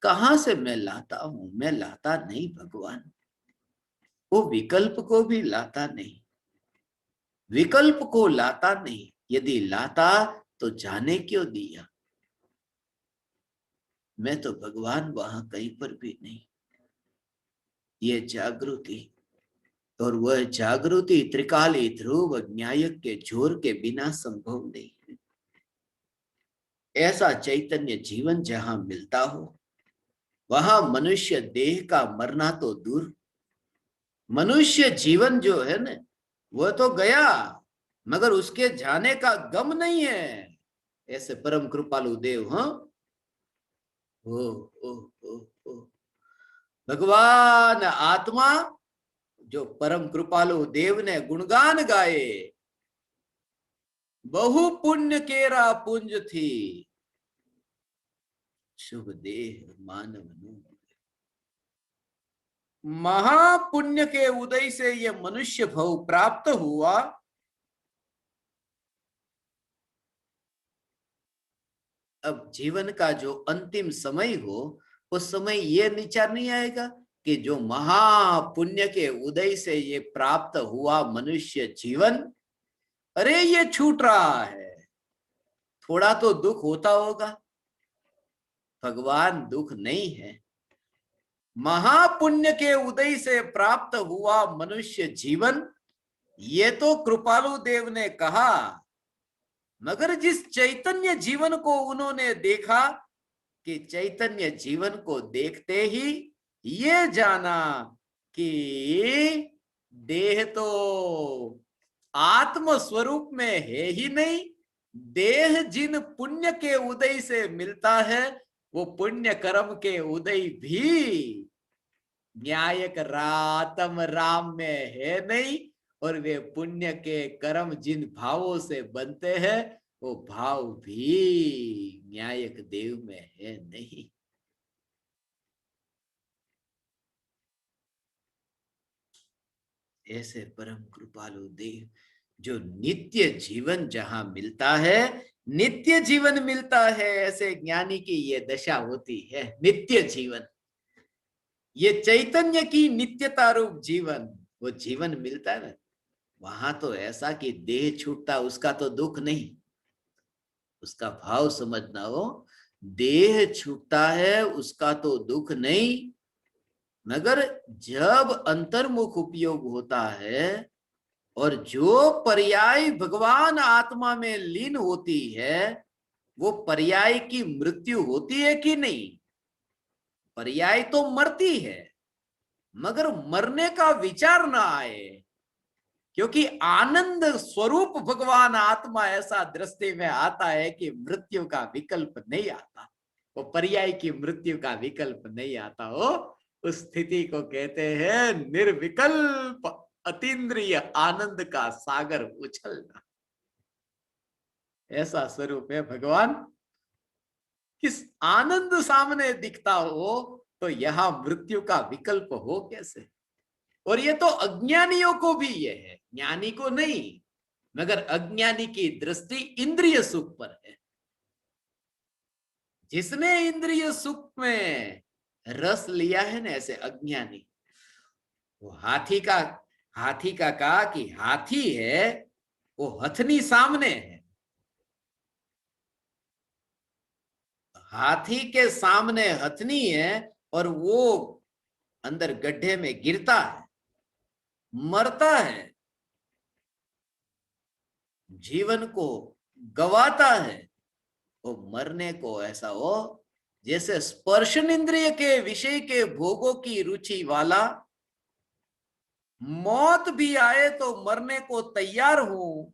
कहां से मैं लाता हूं? मैं लाता नहीं भगवान, वो विकल्प को भी लाता नहीं, विकल्प को लाता नहीं। यदि लाता तो जाने क्यों दिया? मैं तो भगवान वहां कहीं पर भी नहीं। ये जागृति, और वह जागृति त्रिकाली ध्रुव न्यायक के जोर के बिना संभव नहीं है। ऐसा चैतन्य जीवन जहां मिलता हो, वहां मनुष्य देह का मरना तो दूर, मनुष्य जीवन जो है ना, वह तो गया, मगर उसके जाने का गम नहीं है। ऐसे परम कृपालु देव। हाँ, ओ ओ ओ ओ भगवान आत्मा, जो परम कृपालु देव ने गुणगान गाए, बहु पुण्य केरा पुंज थी, शुभ देह मानव नु। महापुण्य के उदय से ये मनुष्य भव प्राप्त हुआ। अब जीवन का जो अंतिम समय हो, उस समय ये विचार नहीं आएगा कि जो महापुण्य के उदय से ये प्राप्त हुआ मनुष्य जीवन, अरे ये छूट रहा है। थोड़ा तो दुख होता होगा। भगवान दुख नहीं है। महापुण्य के उदय से प्राप्त हुआ मनुष्य जीवन, ये तो कृपालु देव ने कहा, मगर जिस चैतन्य जीवन को उन्होंने देखा, कि चैतन्य जीवन को देखते ही ये जाना कि देह तो आत्म स्वरूप में है ही नहीं। देह जिन पुण्य के उदय से मिलता है, वो पुण्य कर्म के उदय भी न्यायक रातम राम में है नहीं। और वे पुण्य के कर्म जिन भावों से बनते हैं, वो भाव भी न्यायक देव में है नहीं। ऐसे परम कृपालु देव, जो नित्य जीवन जहां मिलता है, नित्य जीवन मिलता है, ऐसे ज्ञानी की ये दशा होती है। नित्य जीवन, ये चैतन्य की नित्यता रूप जीवन, वो जीवन मिलता है ना, वहां तो ऐसा कि देह छूटता, उसका तो दुख नहीं। उसका भाव समझना हो, देह छूटता है उसका तो दुख नहीं, मगर जब अंतर्मुख उपयोग होता है और जो पर्याय भगवान आत्मा में लीन होती है, वो पर्याय की मृत्यु होती है कि नहीं? पर्याय तो मरती है, मगर मरने का विचार ना आए, क्योंकि आनंद स्वरूप भगवान आत्मा ऐसा दृष्टि में आता है कि मृत्यु का विकल्प नहीं आता, वो पर्याय की मृत्यु का विकल्प नहीं आता हो। उस स्थिति को कहते हैं निर्विकल्प अतीन्द्रिय आनंद का सागर उछलना। ऐसा स्वरूप है भगवान। किस आनंद सामने दिखता हो तो यहां मृत्यु का विकल्प हो कैसे? और ये तो अज्ञानियों को भी ये है, ज्ञानी को नहीं। मगर अज्ञानी की दृष्टि इंद्रिय सुख पर है। जिसने इंद्रिय सुख में रस लिया है ना, ऐसे अज्ञानी, वो हाथी का कहा कि हाथी है, वो हथनी सामने है। हाथी के सामने हथनी है और वो अंदर गड्ढे में गिरता है, मरता है, जीवन को गवाता है। वो मरने को ऐसा हो जैसे स्पर्शन इंद्रिय के विषय के भोगों की रुचि वाला मौत भी आए तो मरने को तैयार हूं,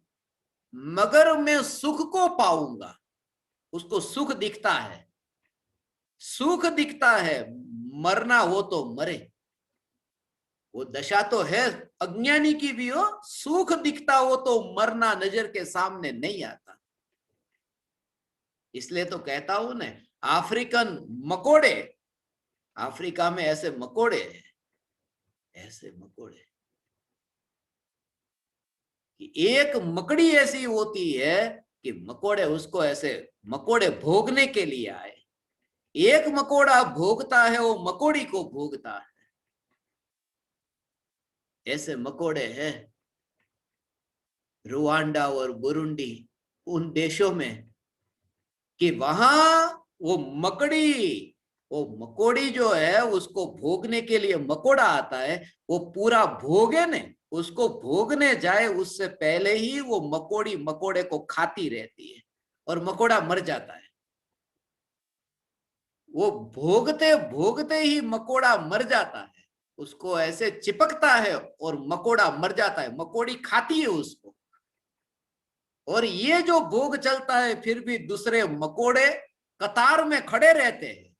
मगर मैं सुख को पाऊंगा। उसको सुख दिखता है, सुख दिखता है, मरना हो तो मरे। वो दशा तो है अज्ञानी की भी हो, सुख दिखता हो तो मरना नजर के सामने नहीं आता। इसलिए तो कहता हूं ना, अफ्रीकन मकोड़े, अफ्रीका में ऐसे मकोड़े हैं, ऐसे मकोड़े कि एक मकड़ी ऐसी होती है कि मकोड़े उसको ऐसे मकोड़े भोगने के लिए आए। एक मकोड़ा भोगता है, वो मकोड़ी को भोगता है। ऐसे मकोड़े हैं रुवांडा और बुरुंडी, उन देशों में, कि वहां वो मकोड़ी जो है उसको भोगने के लिए मकोड़ा आता है। वो पूरा भोगे ने, उसको भोगने जाए उससे पहले ही वो मकोड़ी मकोड़े को खाती रहती है और मकोड़ा मर जाता है। वो भोगते भोगते ही मकोड़ा मर जाता है, उसको ऐसे चिपकता है और मकोड़ा मर जाता है, मकोड़ी खाती है उसको। और ये जो भोग चलता है फिर भी दूसरे मकोड़े कतार में खड़े रहते हैं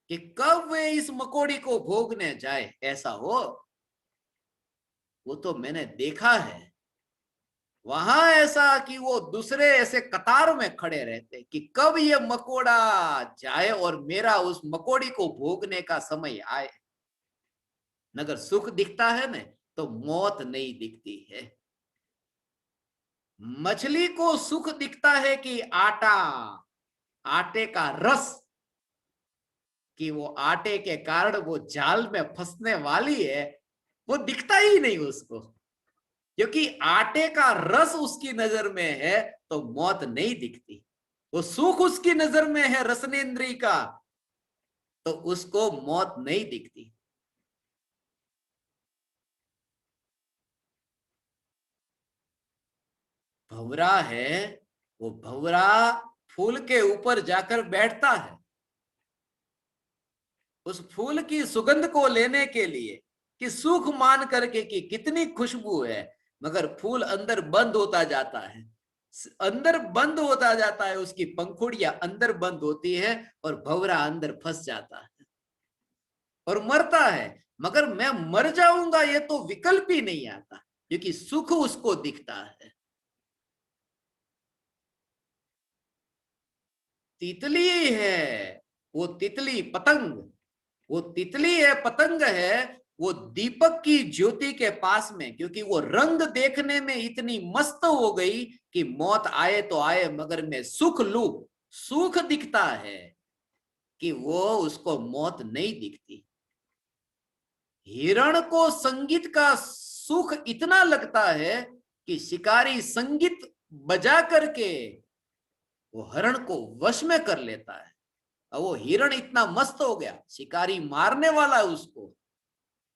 कि कब वे इस मकोड़ी को भोगने जाए। ऐसा हो, वो तो मैंने देखा है वहां ऐसा कि वो दूसरे ऐसे कतार में खड़े रहते कि कब ये मकोड़ा जाए और मेरा उस मकोड़ी को भोगने का समय आए। मगर सुख दिखता है ना तो मौत नहीं दिखती है। मछली को सुख दिखता है कि आटे का रस, कि वो आटे के कारण वो जाल में फंसने वाली है, वो दिखता ही नहीं उसको, क्योंकि आटे का रस उसकी नजर में है तो मौत नहीं दिखती। वो सुख उसकी नजर में है रसनेन्द्रिय का, तो उसको मौत नहीं दिखती। भंवरा है, वो भंवरा फूल के ऊपर जाकर बैठता है उस फूल की सुगंध को लेने के लिए, कि सुख मान करके कि कितनी खुशबू है। मगर फूल अंदर बंद होता जाता है, अंदर बंद होता जाता है, उसकी पंखुड़ियां अंदर बंद होती है और भंवरा अंदर फंस जाता है और मरता है। मगर मैं मर जाऊंगा ये तो विकल्प ही नहीं आता, क्योंकि सुख उसको दिखता है। तितली है, वो तितली पतंग, वो तितली है पतंग है, वो दीपक की ज्योति के पास में, क्योंकि वो रंग देखने में इतनी मस्त हो गई कि मौत आए तो आए मगर मैं सुख लू। सुख दिखता है कि वो उसको मौत नहीं दिखती। हिरण को संगीत का सुख इतना लगता है कि शिकारी संगीत बजा करके वो हरण को वश में कर लेता है। और वो हिरण इतना मस्त हो गया, शिकारी मारने वाला है उसको,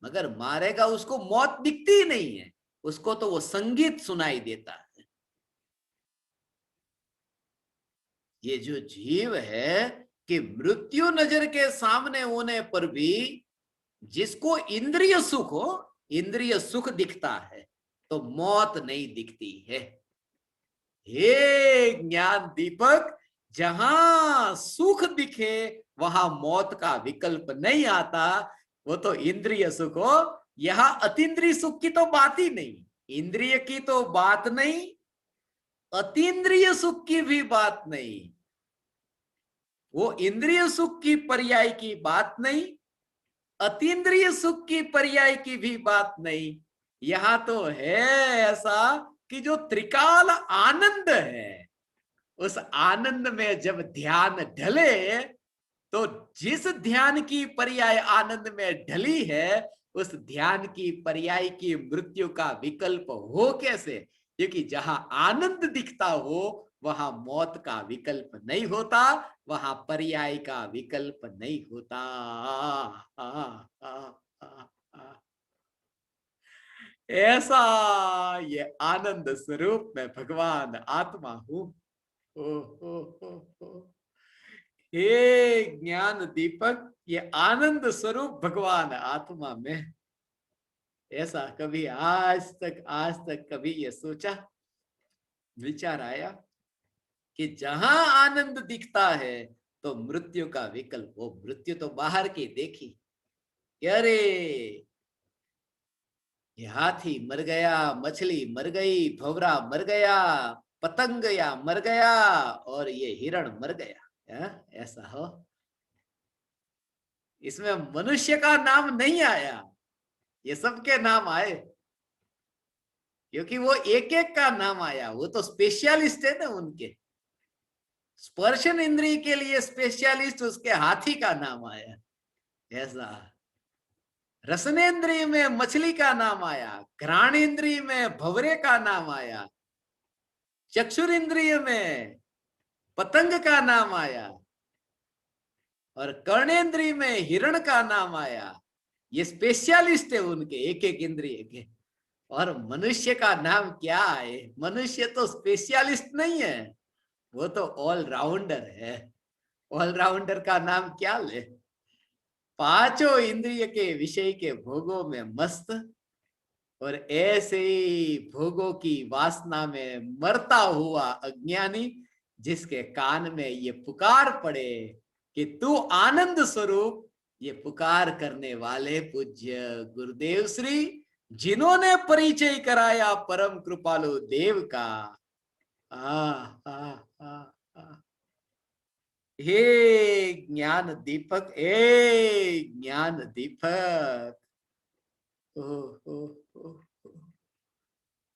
मगर मारेगा उसको मौत दिखती ही नहीं है, उसको तो वो संगीत सुनाई देता है। ये जो जीव है कि मृत्यु नजर के सामने होने पर भी जिसको इंद्रिय सुख हो, इंद्रिय सुख दिखता है तो मौत नहीं दिखती है। हे ज्ञान दीपक, जहां सुख दिखे वहां मौत का विकल्प नहीं आता, वो तो इंद्रिय सुख हो। यहां अतीन्द्रिय सुख की तो बात ही नहीं, इंद्रिय की तो बात नहीं, अतीन्द्रिय सुख की भी बात नहीं, वो इंद्रिय सुख की पर्याय की बात नहीं, अतीन्द्रिय सुख की पर्याय की भी बात नहीं। यहां तो है ऐसा कि जो त्रिकाल आनंद है, उस आनंद में जब ध्यान ढले तो जिस ध्यान की पर्याय आनंद में ढली है, उस ध्यान की पर्याय की मृत्यु का विकल्प हो कैसे? क्योंकि जहां आनंद दिखता हो वहां मौत का विकल्प नहीं होता, वहां पर्याय का विकल्प नहीं होता। ऐसा ये आनंद स्वरूप में भगवान आत्मा हूं। ओ। हे ज्ञान दीपक, ये आनंद स्वरूप भगवान आत्मा में, ऐसा कभी आज तक कभी ये सोचा, विचार आया कि जहां आनंद दिखता है तो मृत्यु का विकल्प हो? मृत्यु तो बाहर की देखी, अरे ये हाथी मर गया, मछली मर गई, भंवरा मर गया, पतंग या मर गया, और ये हिरण मर गया। ऐसा हो? इसमें मनुष्य का नाम नहीं आया, ये सबके नाम आए, क्योंकि वो एक एक का नाम आया। वो तो स्पेशलिस्ट है ना उनके, स्पर्शन इंद्रिय के लिए स्पेशलिस्ट, उसके हाथी का नाम आया। ऐसा रसनेन्द्रिय में मछली का नाम आया, घ्राण इंद्रिय में भंवरे का नाम आया, चक्षुर इंद्रिय में पतंग का नाम आया, और कर्णेंद्रिय में हिरण का नाम आया। ये स्पेशलिस्ट है उनके एक एक इंद्रिय के। और मनुष्य का नाम क्या है? मनुष्य तो स्पेशलिस्ट नहीं है, वो तो ऑलराउंडर है। ऑलराउंडर का नाम क्या ले? पांचों इंद्रिय के विषय के भोगों में मस्त, और ऐसे ही भोगों की वासना में मरता हुआ अज्ञानी, जिसके कान में ये पुकार पड़े कि तू आनंद स्वरूप, ये पुकार करने वाले पूज्य गुरुदेव श्री, जिन्होंने परिचय कराया परम कृपालु देव का। आ, आ, आ, आ, हे ज्ञान दीपक, हे ज्ञान दीपक, ओ, ओ, ओ, ओ,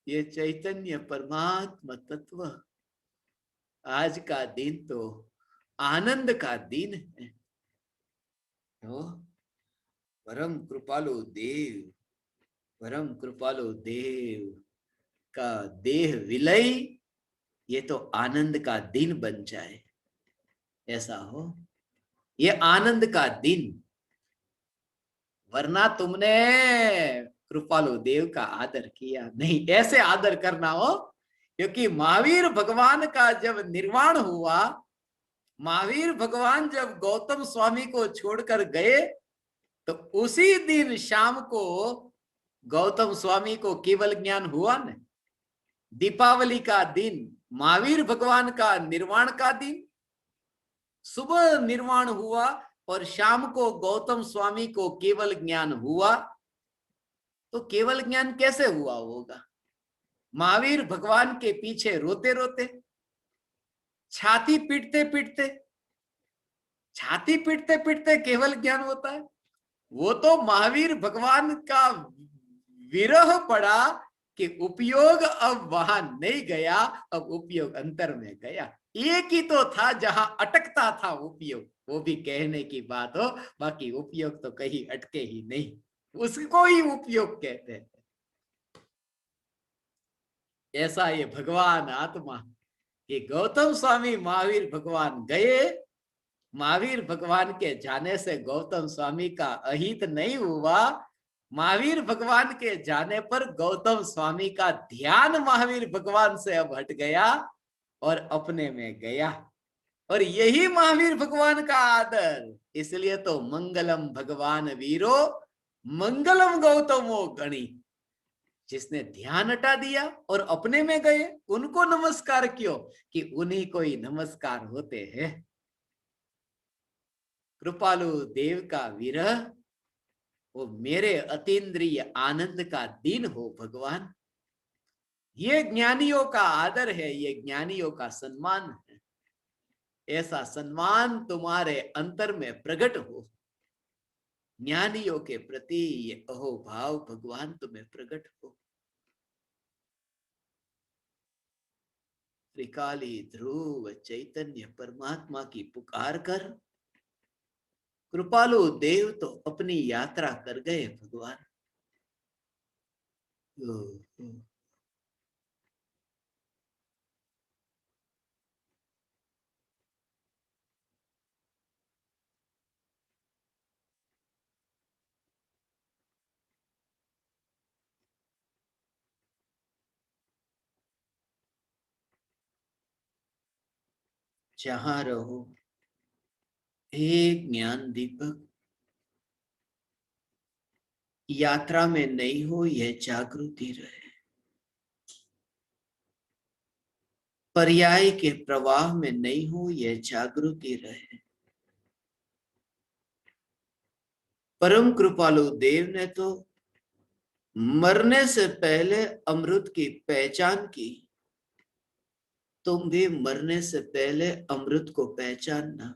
ये चैतन्य परमात्मा तत्व, आज का दिन तो आनंद का दिन है। तो परम कृपालु देव, परम कृपालु देव का देह विलय, ये तो आनंद का दिन बन जाए, ऐसा हो। ये आनंद का दिन, वरना तुमने कृपालु देव का आदर किया नहीं। ऐसे आदर करना हो, क्योंकि महावीर भगवान का जब निर्वाण हुआ, महावीर भगवान जब गौतम स्वामी को छोड़कर गए, तो उसी दिन शाम को गौतम स्वामी को केवल ज्ञान हुआ न। दीपावली का दिन महावीर भगवान का निर्वाण का दिन, सुबह निर्वाण हुआ और शाम को गौतम स्वामी को केवल ज्ञान हुआ। तो केवल ज्ञान कैसे हुआ होगा? महावीर भगवान के पीछे रोते रोते, छाती पीटते पीटते, छाती पीटते पीटते केवल ज्ञान होता है? वो तो महावीर भगवान का विरह पड़ा कि उपयोग अब वहां नहीं गया, अब उपयोग अंतर में गया। एक ही तो था जहां अटकता था उपयोग, वो भी कहने की बात हो, बाकी उपयोग तो कहीं अटके ही नहीं, उसको ही उपयोग कहते हैं। ऐसा ये भगवान आत्मा, कि गौतम स्वामी महावीर भगवान गए, महावीर भगवान के जाने से गौतम स्वामी का अहित नहीं हुआ, महावीर भगवान के जाने पर गौतम स्वामी का ध्यान महावीर भगवान से अब हट गया और अपने में गया। और यही महावीर भगवान का आदर। इसलिए तो मंगलम भगवान वीरो मंगलम गौतमो गणी, जिसने ध्यान हटा दिया और अपने में गए उनको नमस्कार क्यों, कि उन्हीं को ही नमस्कार होते हैं। कृपालु देव का विरह वो मेरे अतीन्द्रिय आनंद का दिन हो भगवान। ये ज्ञानियों का आदर है, ये ज्ञानियों का सम्मान है। ऐसा सम्मान तुम्हारे अंतर में प्रकट हो। ज्ञानियों के प्रति ये अहोभाव भगवान तुम्हें प्रकट हो। त्रिकाली ध्रुव चैतन्य परमात्मा की पुकार कर कृपालु देव तो अपनी यात्रा कर गए भगवान। जहां रहो हे ज्ञान दीपक, यात्रा में नहीं हो यह जागृति रहे। पर्याय के प्रवाह में नहीं हो यह जागृति रहे। परम कृपालु देव ने तो मरने से पहले अमृत की पहचान की। तुम भी मरने से पहले अमृत को पहचानना,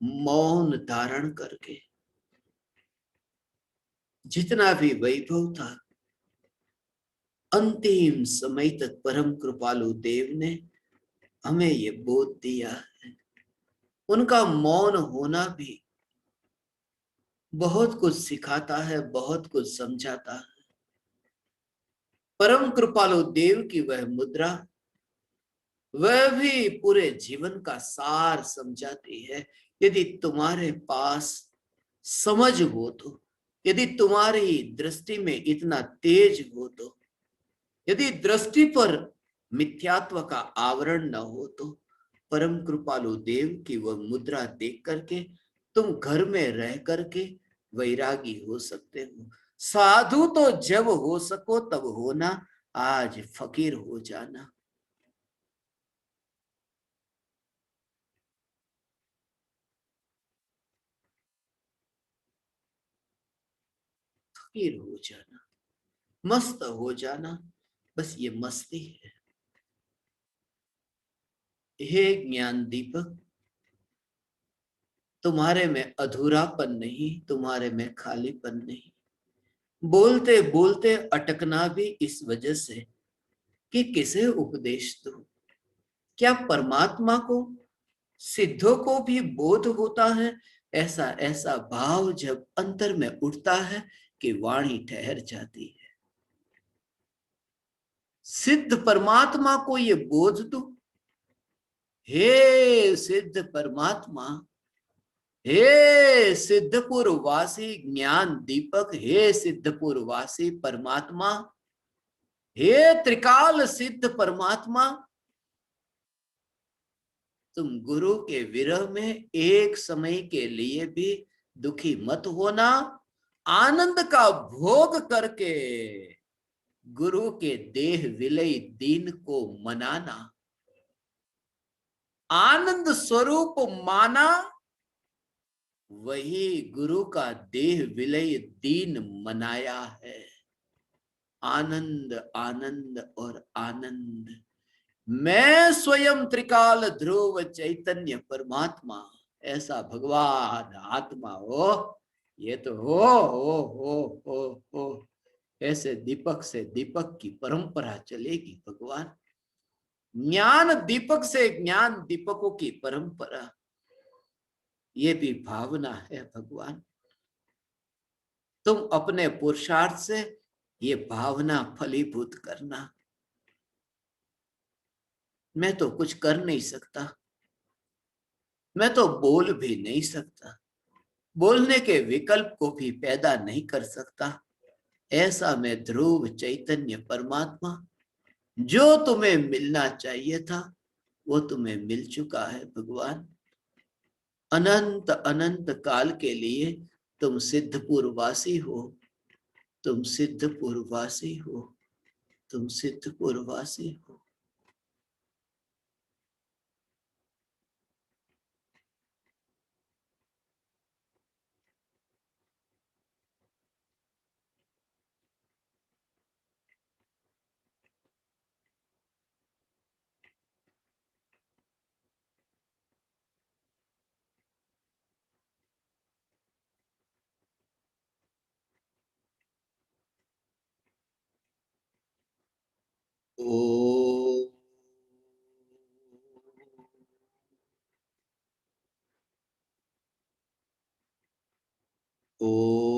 मौन धारण करके। जितना भी वैभव था अंतिम समय तक परम कृपालु देव ने हमें ये बोध दिया है। उनका मौन होना भी बहुत कुछ सिखाता है, बहुत कुछ समझाता है। परम कृपालु देव की वह मुद्रा, वह भी पूरे जीवन का सार समझाती है। यदि तुम्हारे पास समझ हो तो, यदि तुम्हारी दृष्टि में इतना तेज हो तो, यदि दृष्टि पर मिथ्यात्व का आवरण न हो तो, परम कृपालु देव की वह मुद्रा देख करके तुम घर में रह करके वैरागी हो सकते हो। साधु तो जब हो सको तब होना, आज फकीर हो जाना। फकीर हो जाना, मस्त हो जाना, बस ये मस्ती है। हे ज्ञान दीपक, तुम्हारे में अधूरापन नहीं, तुम्हारे में खालीपन नहीं। बोलते बोलते अटकना भी इस वजह से कि किसे उपदेश दो। क्या परमात्मा को, सिद्धों को भी बोध होता है? ऐसा ऐसा भाव जब अंतर में उठता है कि वाणी ठहर जाती है। सिद्ध परमात्मा को ये बोध दो। हे सिद्ध परमात्मा, हे सिद्धपुर वासी ज्ञान दीपक, हे सिद्धपुर वासी परमात्मा, हे त्रिकाल सिद्ध परमात्मा, तुम गुरु के विरह में एक समय के लिए भी दुखी मत होना। आनंद का भोग करके गुरु के देह विलय दिन को मनाना। आनंद स्वरूप माना, वही गुरु का देह विलय दीन मनाया है। आनंद आनंद और आनंद। मैं स्वयं त्रिकाल ध्रुव चैतन्य परमात्मा, ऐसा भगवान आत्मा हो। ये तो हो ऐसे दीपक से दीपक की परंपरा चलेगी भगवान। ज्ञान दीपक से ज्ञान दीपकों की परंपरा, ये भी भावना है भगवान। तुम अपने पुरुषार्थ से ये भावना फलीभूत करना। मैं तो कुछ कर नहीं सकता, मैं तो बोल भी नहीं सकता, बोलने के विकल्प को भी पैदा नहीं कर सकता। ऐसा मैं ध्रुव चैतन्य परमात्मा, जो तुम्हें मिलना चाहिए था वो तुम्हें मिल चुका है भगवान। अनंत अनंत काल के लिए तुम सिद्धपुरवासी हो, तुम सिद्धपुरवासी हो, तुम सिद्धपुरवासी हो। ओ ओ